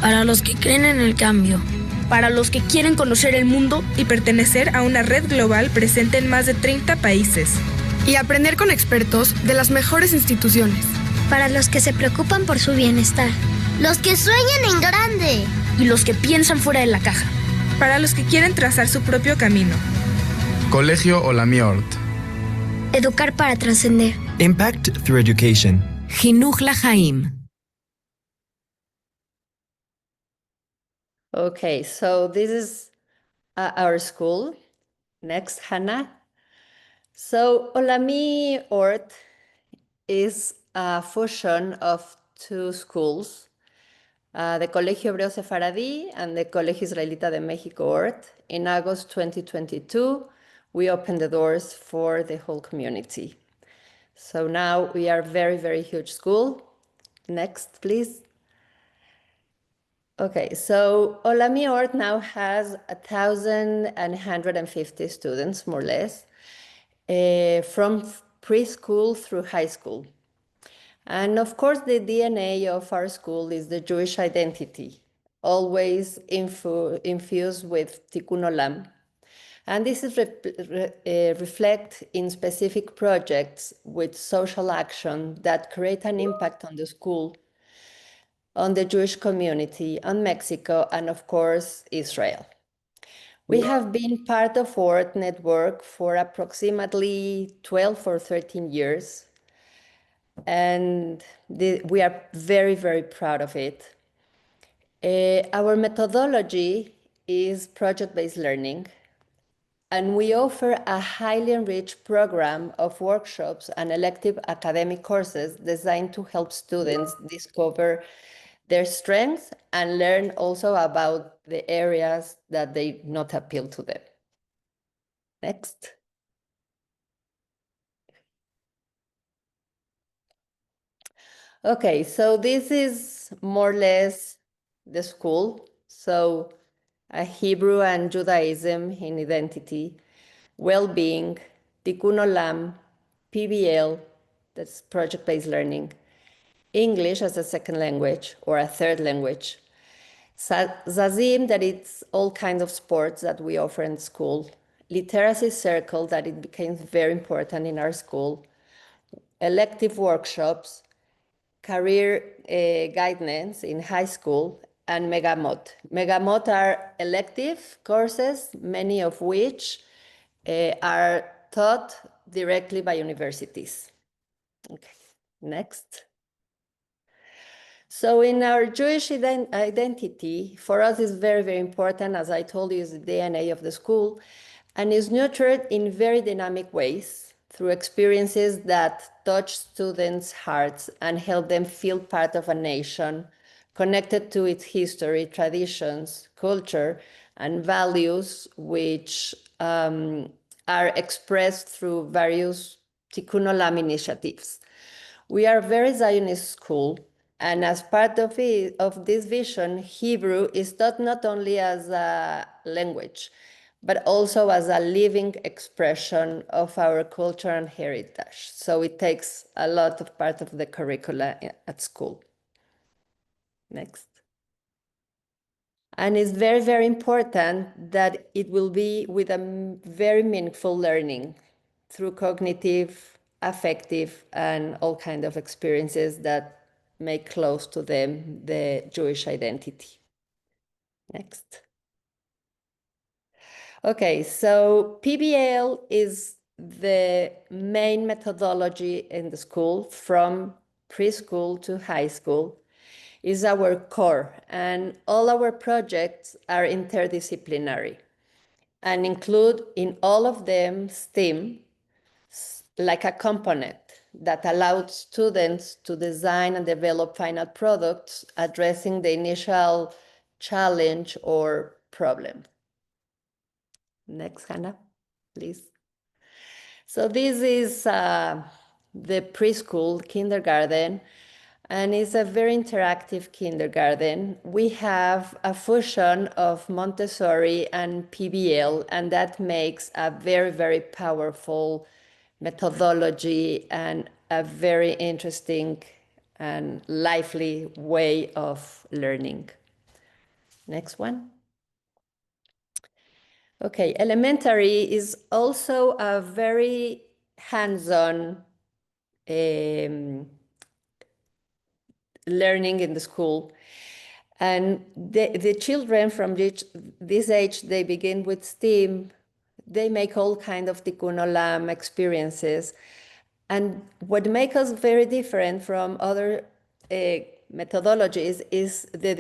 para los que creen en el cambio, para los que quieren conocer el mundo y pertenecer a una red global presente en más de 30 países, y aprender con expertos de las mejores instituciones, para los que se preocupan por su bienestar, los que sueñan en grande y los que piensan fuera de la caja, para los que quieren trazar su propio camino. Colegio Olami ORT. Educar para trascender. Impact through education. Jinuj Lahaim. Okay, so this is our school. Next, Hannah. So Olami ORT is a fusion of two schools, the Colegio Hebreo Sefaradí and the Colegio Israelita de Mexico ORT. In August 2022, we opened the doors for the whole community. So now we are a very, very huge school. Next, please. Okay, so Olami ORT now has 1,150 students, more or less, from preschool through high school. And of course, the DNA of our school is the Jewish identity, always infused with Tikkun Olam. And this is reflect in specific projects with social action that create an impact on the school, on the Jewish community, on Mexico, and of course, Israel. We have been part of ORT network for approximately 12 or 13 years, and we are very, very proud of it. Our methodology is project-based learning, and we offer a highly enriched program of workshops and elective academic courses designed to help students discover their strengths and learn also about the areas that they not appeal to them. Next. Okay, so this is more or less the school. So Hebrew and Judaism in identity, well-being, Tikkun Olam, PBL, that's project-based learning, English as a second language or a third language, Zazim, that it's all kinds of sports that we offer in school, literacy circle, that it became very important in our school, elective workshops, career guidance in high school, and Megamot. Megamot are elective courses, many of which are taught directly by universities. Okay, next. So in our Jewish identity, for us is very, very important, as I told you, is the DNA of the school, and is nurtured in very dynamic ways through experiences that touch students' hearts and help them feel part of a nation, connected to its history, traditions, culture, and values, which are expressed through various Tikkun Olam initiatives. We are a very Zionist school, and as part of this vision, Hebrew is taught not only as a language, but also as a living expression of our culture and heritage. So it takes a lot of part of the curricula at school. Next. And it's very, very important that it will be with a very meaningful learning through cognitive, affective, and all kinds of experiences that make close to them the Jewish identity. Next. Okay, so PBL is the main methodology in the school from preschool to high school, is our core, and all our projects are interdisciplinary and include in all of them STEAM, like a component that allowed students to design and develop final products addressing the initial challenge or problem. Next, Hannah, please. So this is the preschool kindergarten, and it's a very interactive kindergarten. We have a fusion of Montessori and PBL, and that makes a very, very powerful methodology and a very interesting and lively way of learning. Next one. Okay, elementary is also a very hands-on learning in the school. And the children from this age, they begin with STEAM. They make all kinds of Tikkun Olam experiences. And what makes us very different from other methodologies is the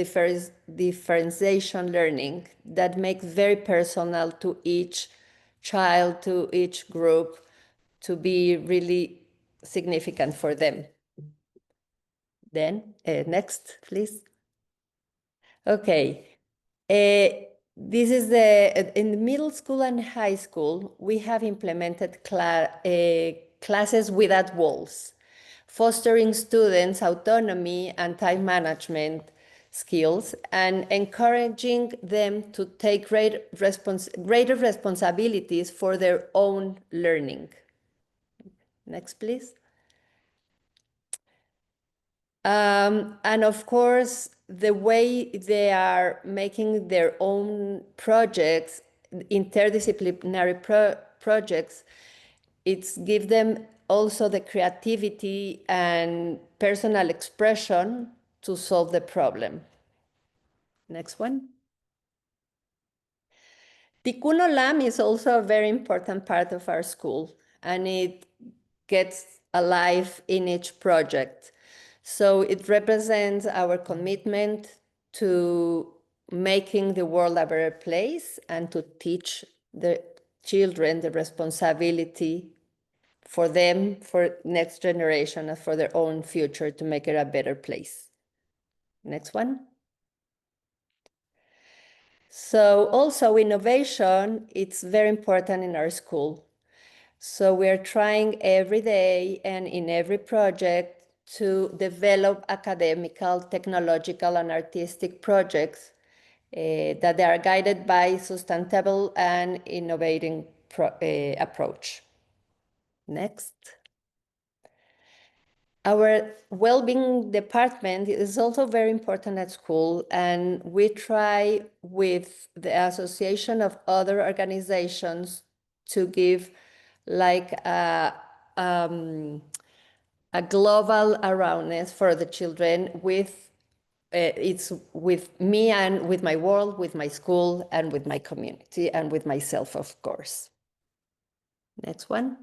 differentiation learning that makes very personal to each child, to each group, to be really significant for them. Then, next, please. Okay. This is in the middle school and high school, we have implemented classes without walls, fostering students' autonomy and time management skills and encouraging them to take greater responsibilities for their own learning. Next, please. And of course, the way they are making their own projects, interdisciplinary projects, it's give them also the creativity and personal expression to solve the problem. Next one. Ticuno Lam is also a very important part of our school, and it gets alive in each project. So it represents our commitment to making the world a better place and to teach the children the responsibility for them, for next generation, and for their own future to make it a better place. Next one. So also innovation, it's very important in our school. So we're trying every day and in every project to develop academical, technological, and artistic projects that they are guided by sustainable and innovating approach. Next. Our well-being department is also very important at school, and we try with the association of other organizations to give like a global awareness for the children with it's with me and with my world, with my school, and with my community, and with myself, of course. Next one.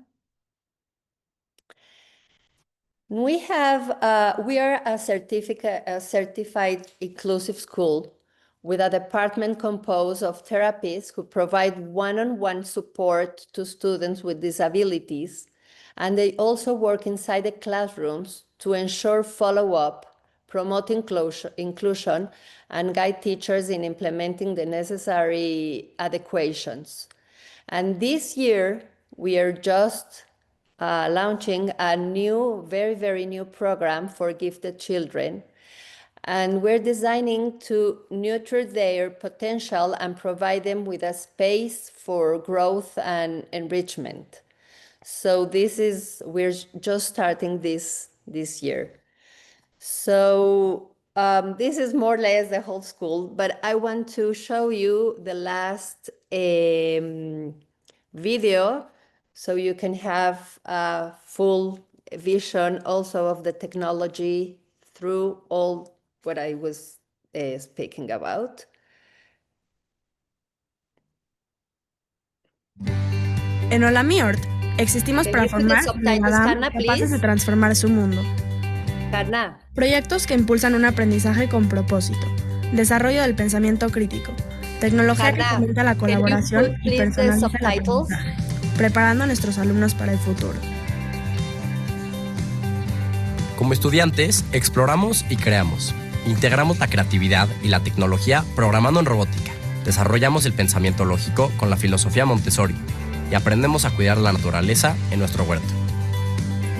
We are a certified inclusive school with a department composed of therapists who provide one-on-one support to students with disabilities, and they also work inside the classrooms to ensure follow-up, promote inclusion, and guide teachers in implementing the necessary adequations. And this year, we are just launching a new, very, very new program for gifted children. And we're designing to nurture their potential and provide them with a space for growth and enrichment. So we're just starting this year. So this is more or less the whole school, but I want to show you the last video so you can have a full vision also of the technology through all what I was speaking about. En Hola Mi ORT existimos para formar ciudadanos capaces de transformar su mundo. Proyectos que impulsan un aprendizaje con propósito, desarrollo del pensamiento crítico, tecnología que fomenta la colaboración y personaliza el aprendizaje, preparando a nuestros alumnos para el futuro. Como estudiantes, exploramos y creamos. Integramos la creatividad y la tecnología programando en robótica. Desarrollamos el pensamiento lógico con la filosofía Montessori y aprendemos a cuidar la naturaleza en nuestro huerto.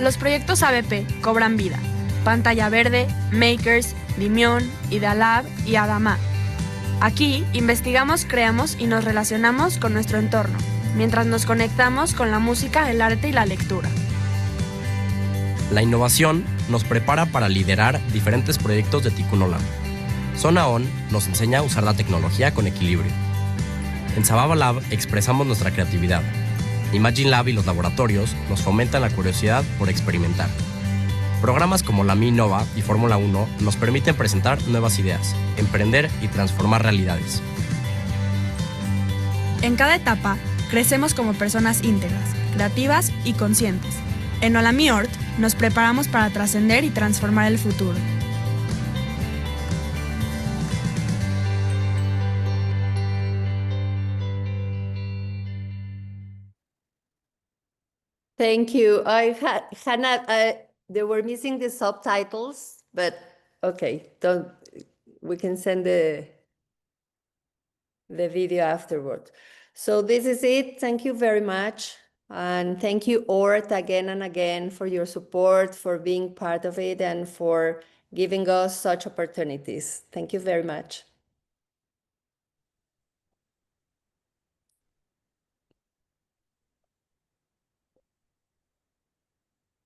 Los proyectos ABP cobran vida. Pantalla Verde, Makers, Limión, Idalab y Adama. Aquí investigamos, creamos y nos relacionamos con nuestro entorno, mientras nos conectamos con la música, el arte y la lectura. La innovación nos prepara para liderar diferentes proyectos de Ticuno Lam. Zona ON nos enseña a usar la tecnología con equilibrio. En Sababa Lab expresamos nuestra creatividad. Imagine Lab y los laboratorios nos fomentan la curiosidad por experimentar. Programas como la Mi Innova y Fórmula 1 nos permiten presentar nuevas ideas, emprender y transformar realidades. En cada etapa, crecemos como personas íntegras, creativas y conscientes. En Hola Mi ORT nos preparamos para trascender y transformar el futuro. Thank you. Hannah, they were missing the subtitles, but okay, we can send the video afterward. So this is it. Thank you very much. And thank you, ORT, again and again for your support, for being part of it, and for giving us such opportunities. Thank you very much.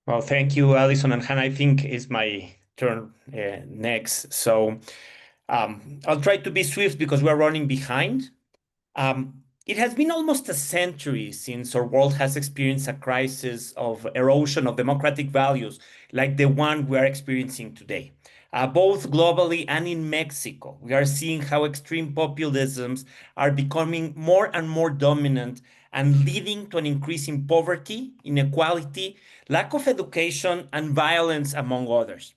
Well, thank you, Alison and Hannah. I think it's my turn next. So I'll try to be swift because we're running behind. It has been almost a century since our world has experienced a crisis of erosion of democratic values like the one we are experiencing today. Both globally and in Mexico, we are seeing how extreme populisms are becoming more and more dominant and leading to an increase in poverty, inequality, lack of education, and violence, among others.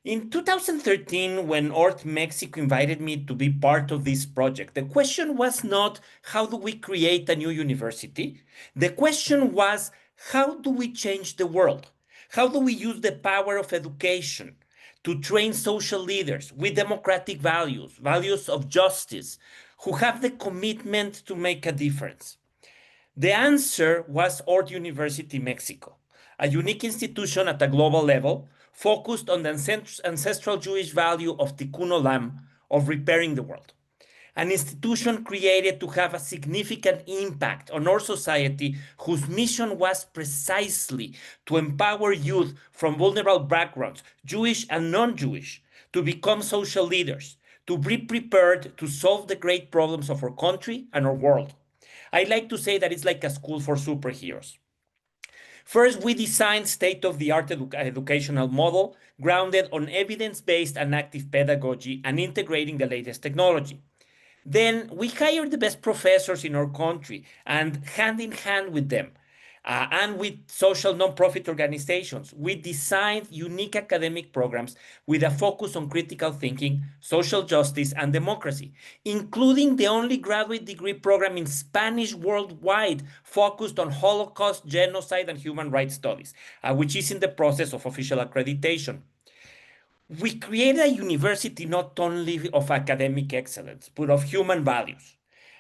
In 2013, when ORT Mexico invited me to be part of this project, the question was not how do we create a new university? The question was how do we change the world? How do we use the power of education to train social leaders with democratic values, values of justice, who have the commitment to make a difference? The answer was ORT University Mexico, a unique institution at a global level focused on the ancestral Jewish value of tikkun olam, of repairing the world. An institution created to have a significant impact on our society, whose mission was precisely to empower youth from vulnerable backgrounds, Jewish and non-Jewish, to become social leaders, to be prepared to solve the great problems of our country and our world. I like to say that it's like a school for superheroes. First, we designed state-of-the-art educational model grounded on evidence-based and active pedagogy and integrating the latest technology. Then we hired the best professors in our country and hand in hand with them and with social nonprofit organizations, we designed unique academic programs with a focus on critical thinking, social justice, and democracy, including the only graduate degree program in Spanish worldwide focused on Holocaust, genocide, and human rights studies, which is in the process of official accreditation. We created a university not only of academic excellence, but of human values.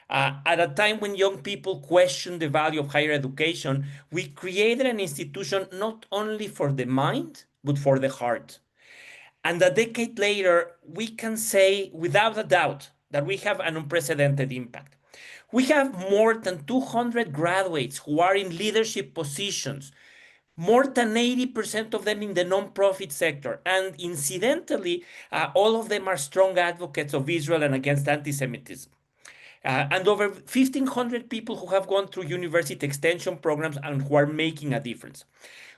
At a time when young people question the value of higher education, we created an institution not only for the mind, but for the heart. And a decade later, we can say without a doubt that we have an unprecedented impact. We have more than 200 graduates who are in leadership positions, more than 80% of them in the nonprofit sector. And incidentally, all of them are strong advocates of Israel and against anti-Semitism. And over 1,500 people who have gone through university extension programs and who are making a difference.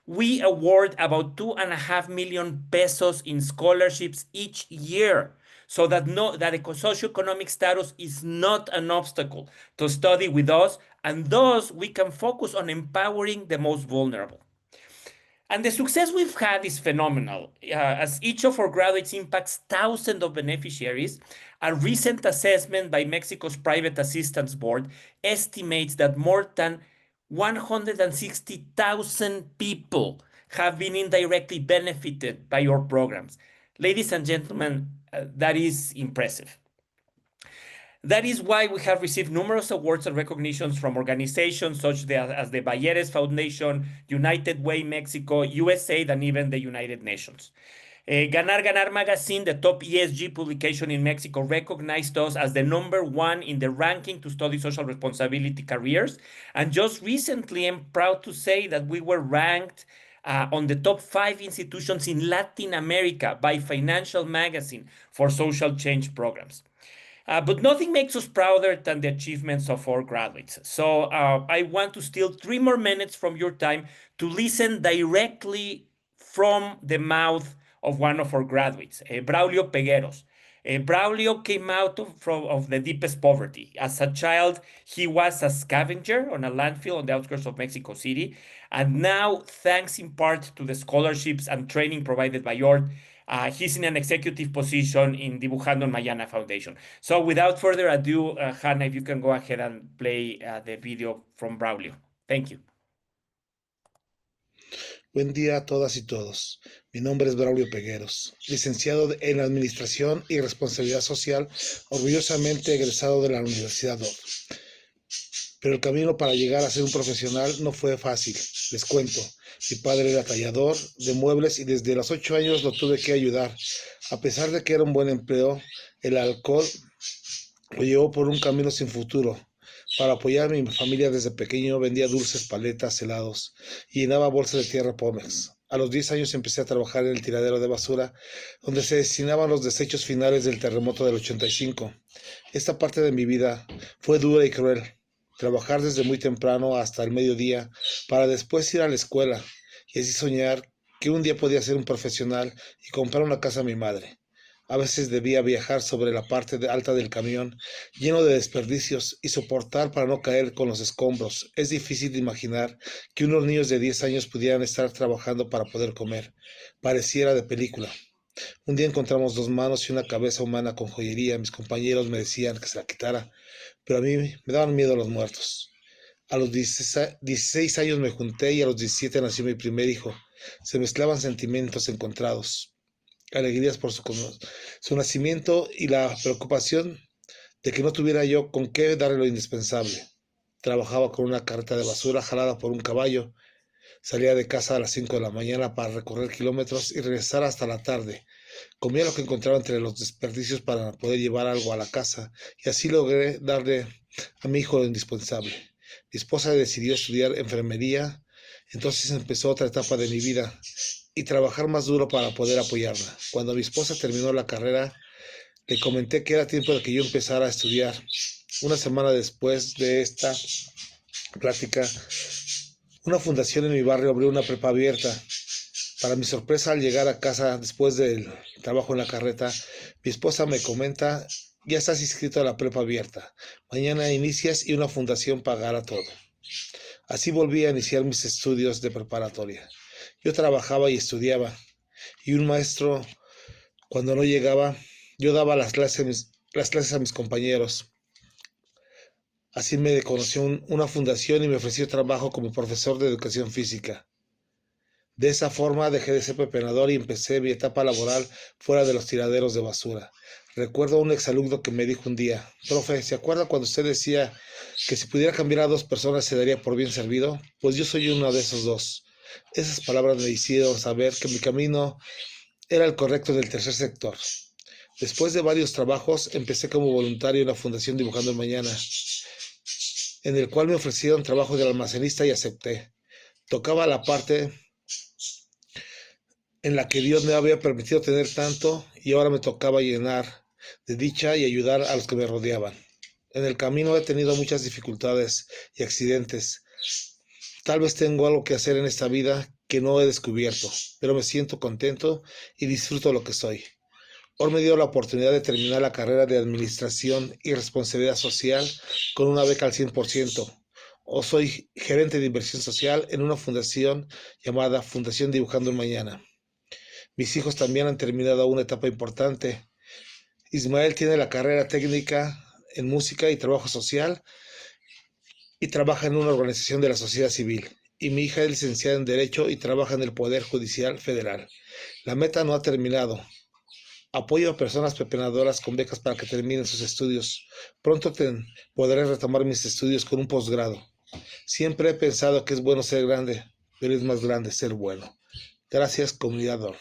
We award about 2.5 million pesos in scholarships each year, so that the socioeconomic status is not an obstacle to study with us, and thus we can focus on empowering the most vulnerable. And the success we've had is phenomenal. As each of our graduates impacts thousands of beneficiaries, a recent assessment by Mexico's Private Assistance Board estimates that more than 160,000 people have been indirectly benefited by your programs. Ladies and gentlemen, that is impressive. That is why we have received numerous awards and recognitions from organizations such as the Balleres Foundation, United Way Mexico, USAID, and even the United Nations. Ganar Ganar magazine, the top ESG publication in Mexico, recognized us as the #1 in the ranking to study social responsibility careers. And just recently, I'm proud to say that we were ranked on the top 5 institutions in Latin America by Financial Magazine for social change programs. But nothing makes us prouder than the achievements of our graduates. So I want to steal 3 more minutes from your time to listen directly from the mouth of one of our graduates, Braulio Pegueros. Braulio came out of the deepest poverty. As a child, he was a scavenger on a landfill on the outskirts of Mexico City. And now, thanks in part to the scholarships and training provided by ORT, he's in an executive position in Dibujando en Mayana Foundation. So without further ado, Hannah, if you can go ahead and play the video from Braulio. Thank you. Buen día a todas y todos. Mi nombre es Braulio Pegueros, licenciado en Administración y Responsabilidad Social, orgullosamente egresado de la Universidad ORT. Pero el camino para llegar a ser un profesional no fue fácil, les cuento. Mi padre era tallador de muebles y desde los 8 años lo tuve que ayudar. A pesar de que era un buen empleo, el alcohol lo llevó por un camino sin futuro. Para apoyar a mi familia desde pequeño vendía dulces, paletas, helados y llenaba bolsas de tierra Pómex. A los 10 años empecé a trabajar en el tiradero de basura, donde se destinaban los desechos finales del terremoto del 85. Esta parte de mi vida fue dura y cruel. trabajar desde muy temprano hasta el mediodía para después ir a la escuela y así soñar que un día podía ser un profesional y comprar una casa a mi madre. A veces debía viajar sobre la parte alta del camión, lleno de desperdicios, y soportar para no caer con los escombros. Es difícil de imaginar que unos niños de 10 años pudieran estar trabajando para poder comer. Pareciera de película. Un día encontramos 2 manos y una cabeza humana con joyería. Mis compañeros me decían que se la quitara, pero a mí me daban miedo los muertos. A los 16 años me junté y a los 17 nació mi primer hijo. Se mezclaban sentimientos encontrados, alegrías por su nacimiento y la preocupación de que no tuviera yo con qué darle lo indispensable. Trabajaba con una carreta de basura jalada por un caballo. Salía de casa a las 5 de la mañana para recorrer kilómetros y regresar hasta la tarde. Comía lo que encontraba entre los desperdicios para poder llevar algo a la casa y así logré darle a mi hijo lo indispensable. Mi esposa decidió estudiar enfermería, entonces empezó otra etapa de mi vida y trabajar más duro para poder apoyarla. Cuando mi esposa terminó la carrera, le comenté que era tiempo de que yo empezara a estudiar. Una semana después de esta plática, una fundación en mi barrio abrió una prepa abierta. Para mi sorpresa, al llegar a casa después del trabajo en la carreta, mi esposa me comenta: ya estás inscrito a la prepa abierta. Mañana inicias y una fundación pagará todo. Así volví a iniciar mis estudios de preparatoria. Yo trabajaba y estudiaba, y un maestro, cuando no llegaba, yo daba las clases a mis compañeros. Así me conoció una fundación y me ofreció trabajo como profesor de educación física. De esa forma dejé de ser pepenador y empecé mi etapa laboral fuera de los tiraderos de basura. Recuerdo a un exalumno que me dijo un día: profe, ¿se acuerda cuando usted decía que si pudiera cambiar a 2 personas se daría por bien servido? Pues yo soy uno de esos 2. Esas palabras me hicieron saber que mi camino era el correcto del tercer sector. Después de varios trabajos, empecé como voluntario en la Fundación Dibujando el Mañana, en el cual me ofrecieron trabajo de almacenista y acepté. Tocaba la parte en la que Dios me había permitido tener tanto y ahora me tocaba llenar de dicha y ayudar a los que me rodeaban. En el camino he tenido muchas dificultades y accidentes. Tal vez tengo algo que hacer en esta vida que no he descubierto, pero me siento contento y disfruto lo que soy. ORT me dio la oportunidad de terminar la carrera de Administración y Responsabilidad Social con una beca al 100%. Hoy soy gerente de inversión social en una fundación llamada Fundación Dibujando el Mañana. Mis hijos también han terminado una etapa importante. Ismael tiene la carrera técnica en música y trabajo social y trabaja en una organización de la sociedad civil. Y mi hija es licenciada en Derecho y trabaja en el Poder Judicial Federal. La meta no ha terminado. Apoyo a personas pepenadoras con becas para que terminen sus estudios. Pronto podré retomar mis estudios con un posgrado. Siempre he pensado que es bueno ser grande, pero es más grande ser bueno. Gracias, comunidad ORT.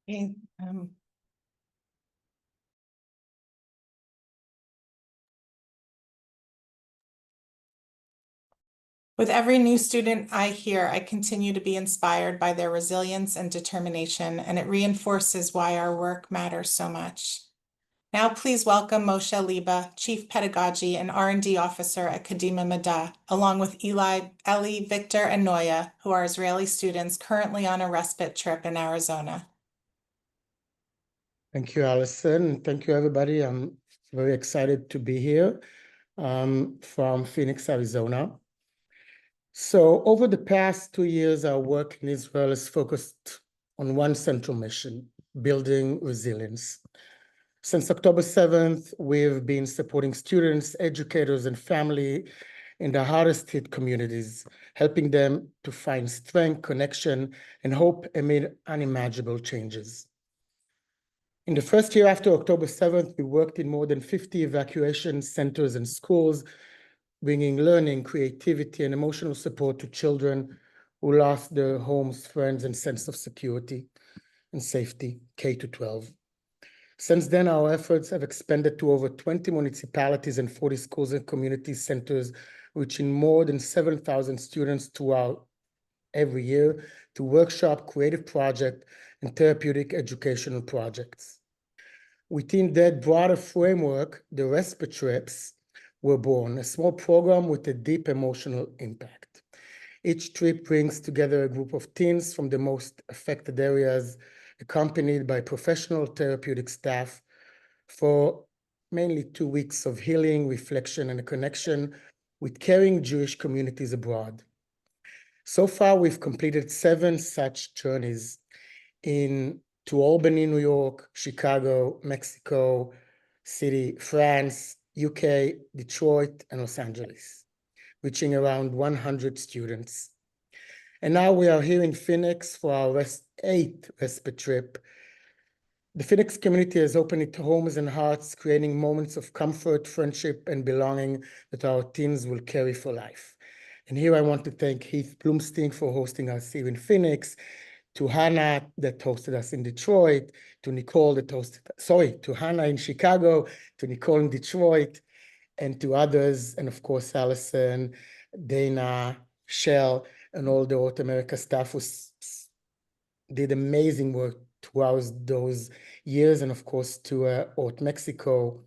Okay, with every new student I hear, I continue to be inspired by their resilience and determination, and it reinforces why our work matters so much. Now please welcome Moshe Liba, Chief Pedagogy and R&D Officer at Kadima Madeh, along with Eli, Victor, and Noya, who are Israeli students currently on a respite trip in Arizona. Thank you, Alison. Thank you, everybody. I'm very excited to be here from Phoenix, Arizona. So over the past 2 years, our work in Israel is focused on one central mission: building resilience. Since October 7th, we've been supporting students, educators, and family in the hardest hit communities, helping them to find strength, connection, and hope amid unimaginable changes. In the first year after October 7th, we worked in more than 50 evacuation centers and schools, bringing learning, creativity, and emotional support to children who lost their homes, friends, and sense of security and safety, K-12. Since then, our efforts have expanded to over 20 municipalities and 40 schools and community centers, reaching more than 7,000 students throughout every year to workshop, creative project, and therapeutic educational projects. Within that broader framework, the respite trips were born, a small program with a deep emotional impact. Each trip brings together a group of teens from the most affected areas, accompanied by professional therapeutic staff for mainly 2 weeks of healing, reflection, and a connection with caring Jewish communities abroad. So far, we've completed 7 such journeys to Albany, New York, Chicago, Mexico City, France, UK, Detroit, and Los Angeles, reaching around 100 students. And now we are here in Phoenix for our 8th respite trip. The Phoenix community has opened its homes and hearts, creating moments of comfort, friendship, and belonging that our teens will carry for life. And here I want to thank Heath Blumstein for hosting us here in Phoenix, to Hannah that hosted us in Detroit, to Nicole that to Hannah in Chicago, to Nicole in Detroit, and to others, and of course, Allison, Dana, Shell, and all the ORT America staff who did amazing work throughout those years, and of course to ORT Mexico,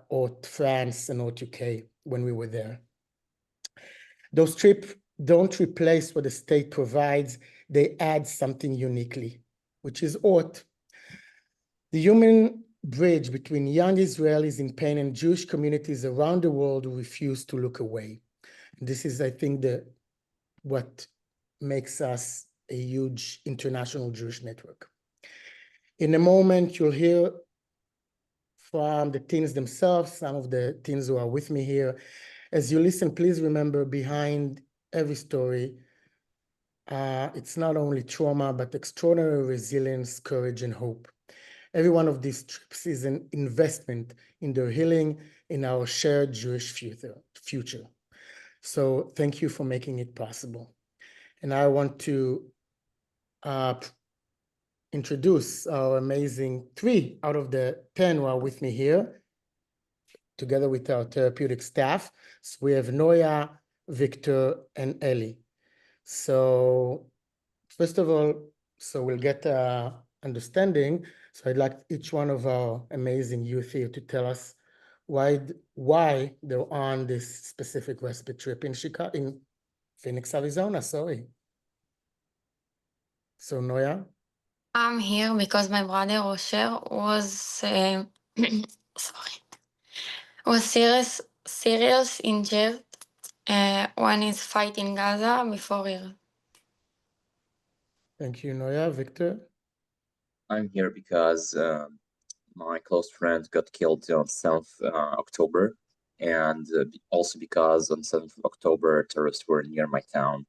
ORT France, and ORT UK when we were there. Those trips don't replace what the state provides, they add something uniquely, which is ORT. The human bridge between young Israelis in pain and Jewish communities around the world who refuse to look away. This is, I think, what makes us a huge international Jewish network. In a moment, you'll hear from the teens themselves, some of the teens who are with me here. As you listen, please remember behind every story, it's not only trauma, but extraordinary resilience, courage, and hope. Every one of these trips is an investment in their healing, in our shared Jewish future. So thank you for making it possible. And I want to introduce our amazing 3 out of the 10 who are with me here, together with our therapeutic staff. So we have Noya, Victor, and Ellie. So first of all, so we'll get understanding. So I'd like each one of our amazing youth here to tell us why they're on this specific respite trip in Phoenix, Arizona. Sorry. So Noya. I'm here because my brother Osher was serious injured when he's fighting Gaza before here. Thank you, Noya. Victor? I'm here because my close friend got killed on 7th October, and also because on 7th October, terrorists were near my town.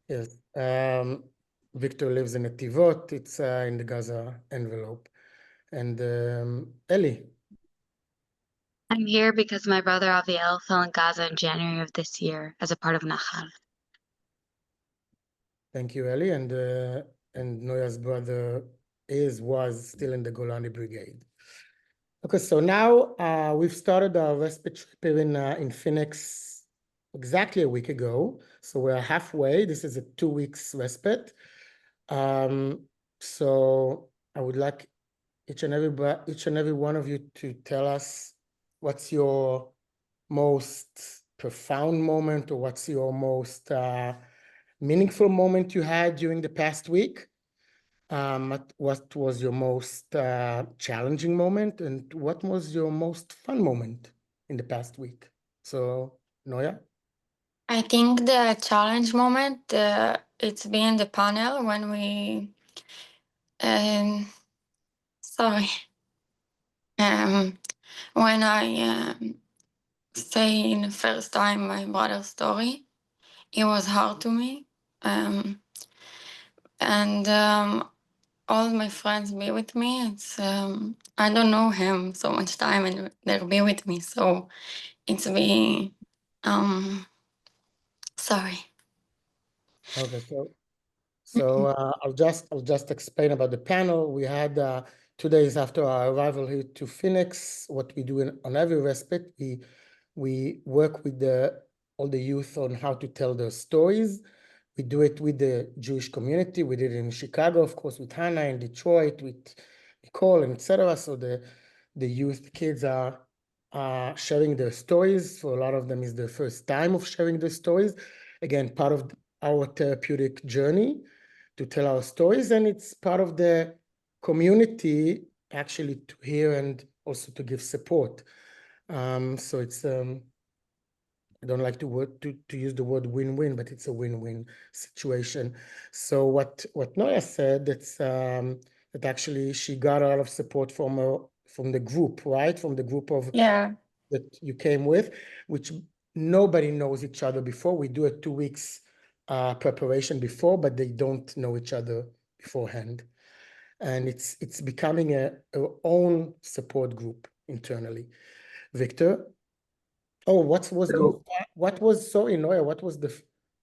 Yes. Victor lives in Netivot. It's in the Gaza envelope. And Ellie? I'm here because my brother Aviel fell in Gaza in January of this year as a part of Nahal. Thank you, Ellie. And Noya's brother was still in the Golani Brigade. Okay, so now we've started our respite trip here in Phoenix exactly a week ago. So we're halfway. This is a 2 weeks respite. So I would like each and every one of you to tell us what's your most profound moment, or what's your most meaningful moment you had during the past week. What was your most challenging moment, and what was your most fun moment in the past week? So, Noya? I think the challenge moment, it's been the panel when we, when I say in the first time my brother's story, it was hard to me. And all my friends be with me. It's I don't know him so much time, and they'll be with me. So it's be sorry. Okay, so I'll just explain about the panel. We had 2 days after our arrival here to Phoenix. What we do on every respite, we work with all the youth on how to tell their stories. We do it with the Jewish community. We did it in Chicago, of course, with Hannah, in Detroit, with Nicole, and etc. So the youth, the kids are sharing their stories. For a lot of them, is their first time of sharing their stories. Again, part of our therapeutic journey to tell our stories, and it's part of the community actually to hear and also to give support. So it's I don't like to use the word win-win, but it's a win-win situation. So what Noya said, that actually she got a lot of support from the group, right? From the group of that you came with, which nobody knows each other before. We do a 2 weeks preparation before, but they don't know each other beforehand. And it's becoming our own support group internally. Victor? Oh, what was the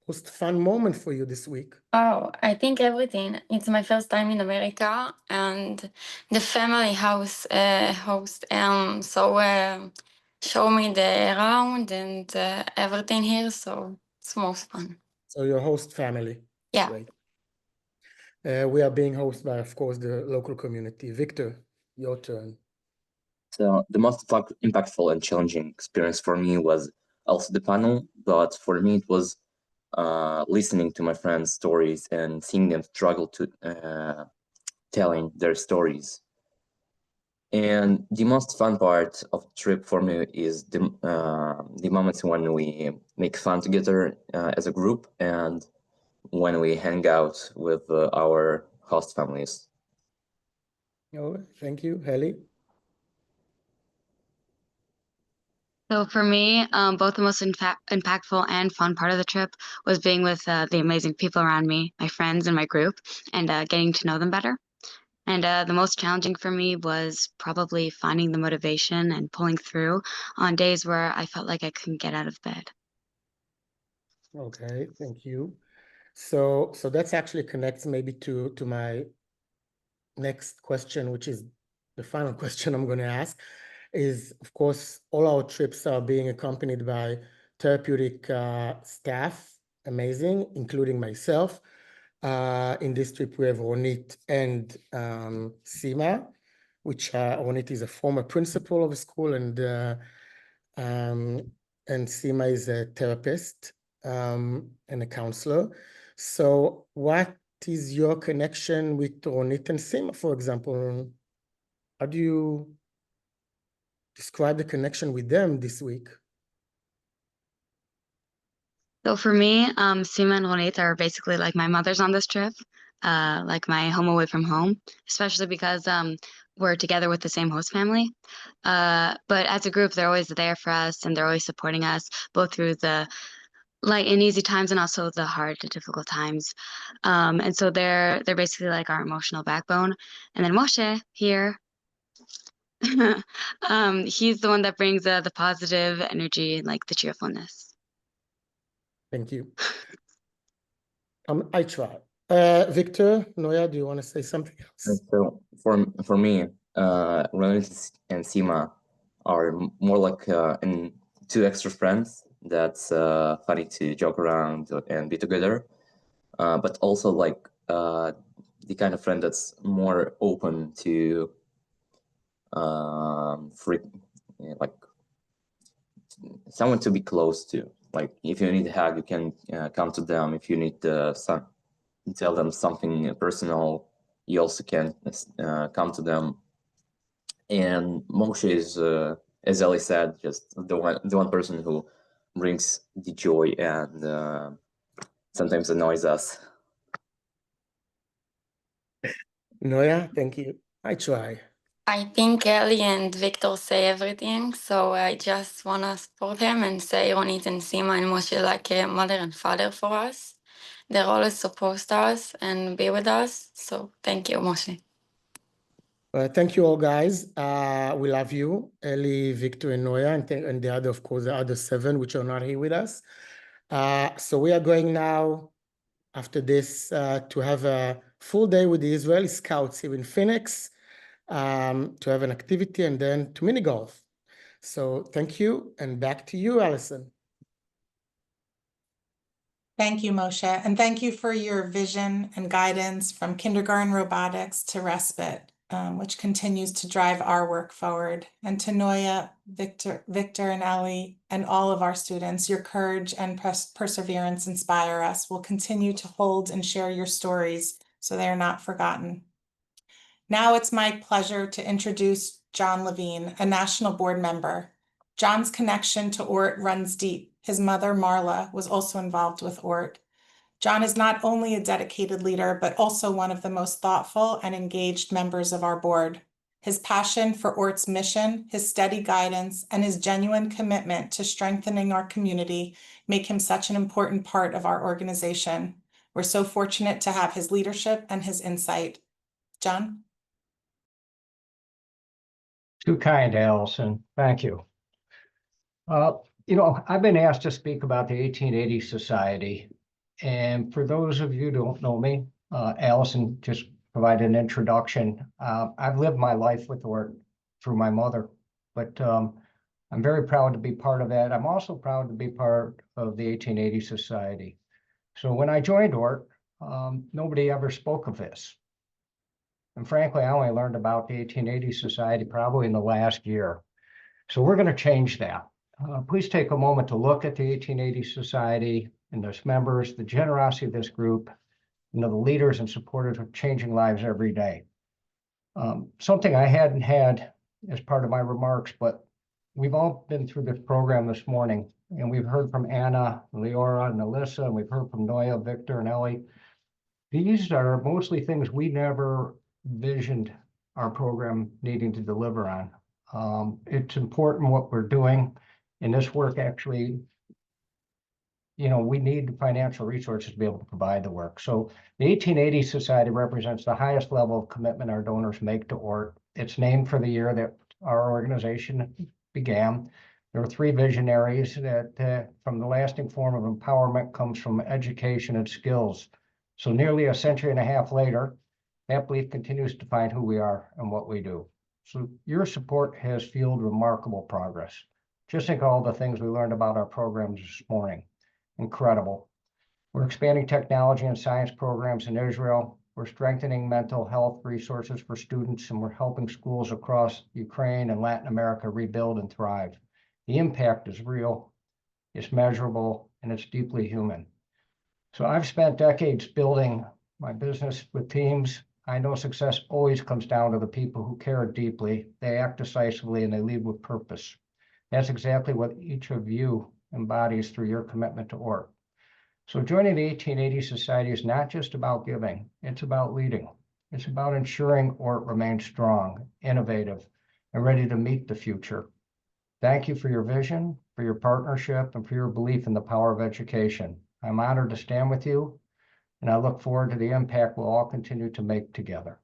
most fun moment for you this week? Oh, I think everything. It's my first time in America, and the family house host show me the around and everything here, so it's most fun. So your host family. Yeah. Great. We are being hosted by, of course, the local community. Victor, your turn. So the most impactful and challenging experience for me was also the panel, but for me it was listening to my friends' stories and seeing them struggle to telling their stories. And the most fun part of the trip for me is the moments when we make fun together as a group and when we hang out with our host families. Oh, thank you, Heli. So for me, both the most impactful and fun part of the trip was being with the amazing people around me, my friends and my group, and getting to know them better. And the most challenging for me was probably finding the motivation and pulling through on days where I felt like I couldn't get out of bed. Okay, thank you. So that's actually connects maybe to my next question, which is the final question I'm going to ask, is, of course, all our trips are being accompanied by therapeutic staff, amazing, including myself. In this trip, we have Ronit and Sima, which Ronit is a former principal of a school, and Sima is a therapist and a counselor. So what is your connection with Ronit and Sima, for example? How do you describe the connection with them this week? So for me, Sima and Ronit are basically like my mothers on this trip, like my home away from home, especially because we're together with the same host family. But as a group, they're always there for us, and they're always supporting us, both through the light and easy times and also the hard and difficult times. And so they're basically like our emotional backbone. And then Moshe here, he's the one that brings the positive energy and like the cheerfulness. Thank you. I try. Victor, Noya, do you want to say something else? So for me, Ronit and Sima are more like two extra friends that's funny to joke around and be together, but also like the kind of friend that's more open to like someone to be close to. Like if you need a hug, you can come to them. If you need tell them something personal, you also can come to them. And Moshe is, as Ellie said, just the one person who brings the joy and sometimes annoys us. Noya, thank you. I try. I think Ellie and Victor say everything, so I just want to support him and say Ronit and Sima and Moshe like a mother and father for us. They're always supposed us and be with us, so thank you, Moshe. Thank you all, guys. We love you, Ellie, Victor, and Noya, and the other, of course, the other 7 which are not here with us. So we are going now, after this, to have a full day with the Israeli Scouts here in Phoenix, to have an activity, and then to mini golf. So thank you, and back to you, Alison. Thank you, Moshe, and thank you for your vision and guidance from kindergarten robotics to respite, which continues to drive our work forward. And to Noya, Victor, and Ellie, and all of our students, your courage and perseverance inspire us. We'll continue to hold and share your stories so they are not forgotten. Now it's my pleasure to introduce John Levine, a national board member. John's connection to ORT runs deep. His mother, Marla, was also involved with ORT. John is not only a dedicated leader, but also one of the most thoughtful and engaged members of our board. His passion for ORT's mission, his steady guidance, and his genuine commitment to strengthening our community make him such an important part of our organization. We're so fortunate to have his leadership and his insight. John? Too kind, Allison. Thank you. I've been asked to speak about the 1880 Society. And for those of you who don't know me, Allison just provided an introduction. I've lived my life with ORT through my mother, but I'm very proud to be part of that. I'm also proud to be part of the 1880 Society. So when I joined ORT, nobody ever spoke of this. And frankly, I only learned about the 1880 Society probably in the last year. So we're going to change that. Please take a moment to look at the 1880 Society and its members, the generosity of this group, the leaders and supporters of changing lives every day. Something I hadn't had as part of my remarks, but we've all been through this program this morning, and we've heard from Anna, Leora, and Alyssa, and we've heard from Noya, Victor, and Ellie. These are mostly things we never visioned our program needing to deliver on. It's important what we're doing. And this work actually, we need financial resources to be able to provide the work. So the 1880 Society represents the highest level of commitment our donors make to ORT. It's named for the year that our organization began. There are three visionaries that from the lasting form of empowerment comes from education and skills. So nearly a century and a half later, that belief continues to define who we are and what we do. So your support has fueled remarkable progress. Just think of all the things we learned about our programs this morning. Incredible. We're expanding technology and science programs in Israel. We're strengthening mental health resources for students, and we're helping schools across Ukraine and Latin America rebuild and thrive. The impact is real, it's measurable, and it's deeply human. So I've spent decades building my business with teams. I know success always comes down to the people who care deeply, they act decisively, and they lead with purpose. That's exactly what each of you embodies through your commitment to ORT. So joining the 1880 Society is not just about giving, it's about leading. It's about ensuring ORT remains strong, innovative, and ready to meet the future. Thank you for your vision, for your partnership, and for your belief in the power of education. I'm honored to stand with you, and I look forward to the impact we'll all continue to make together.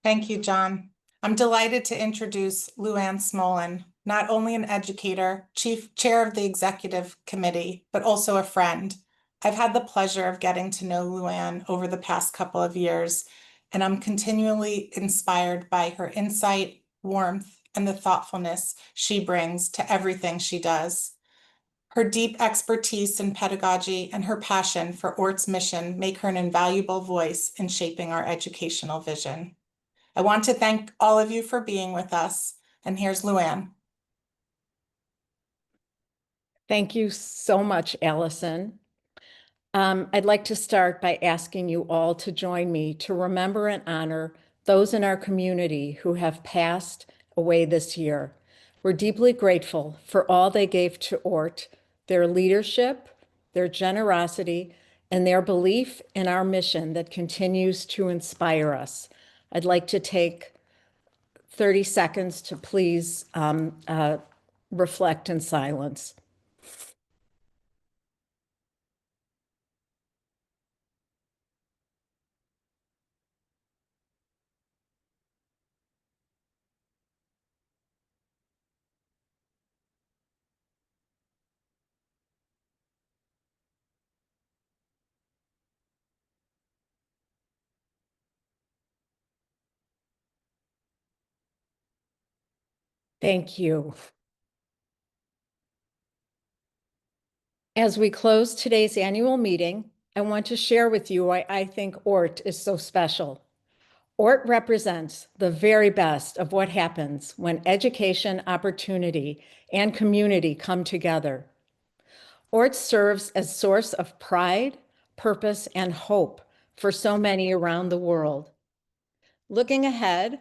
Thank you, John. I'm delighted to introduce Luann Smolin, not only an educator, chair of the executive committee, but also a friend. I've had the pleasure of getting to know Luann over the past couple of years, and I'm continually inspired by her insight, warmth, and the thoughtfulness she brings to everything she does. Her deep expertise in pedagogy and her passion for ORT's mission make her an invaluable voice in shaping our educational vision. I want to thank all of you for being with us, and here's Luann. Thank you so much, Allison. I'd like to start by asking you all to join me to remember and honor those in our community who have passed away this year. We're deeply grateful for all they gave to ORT, their leadership, their generosity, and their belief in our mission that continues to inspire us. I'd like to take 30 seconds to please reflect in silence. Thank you. As we close today's annual meeting, I want to share with you why I think ORT is so special. ORT represents the very best of what happens when education, opportunity, and community come together. ORT serves as a source of pride, purpose, and hope for so many around the world. Looking ahead,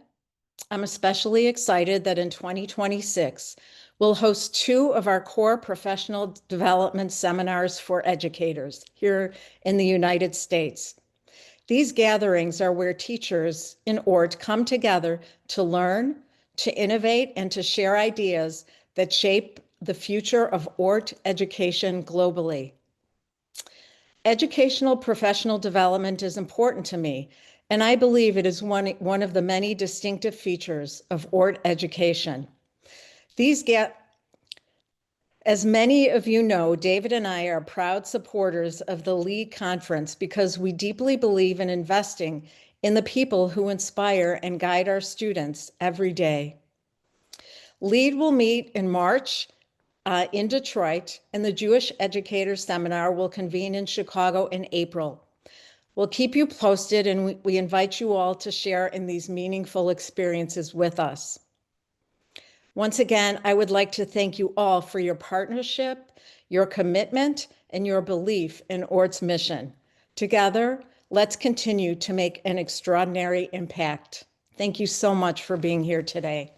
I'm especially excited that in 2026, we'll host 2 of our core professional development seminars for educators here in the United States. These gatherings are where teachers in ORT come together to learn, to innovate, and to share ideas that shape the future of ORT education globally. Educational professional development is important to me, and I believe it is one of the many distinctive features of ORT education. As many of you know, David and I are proud supporters of the LEAD conference because we deeply believe in investing in the people who inspire and guide our students every day. LEAD will meet in March in Detroit, and the Jewish Educators Seminar will convene in Chicago in April. We'll keep you posted, and we invite you all to share in these meaningful experiences with us. Once again, I would like to thank you all for your partnership, your commitment, and your belief in ORT's mission. Together, let's continue to make an extraordinary impact. Thank you so much for being here today.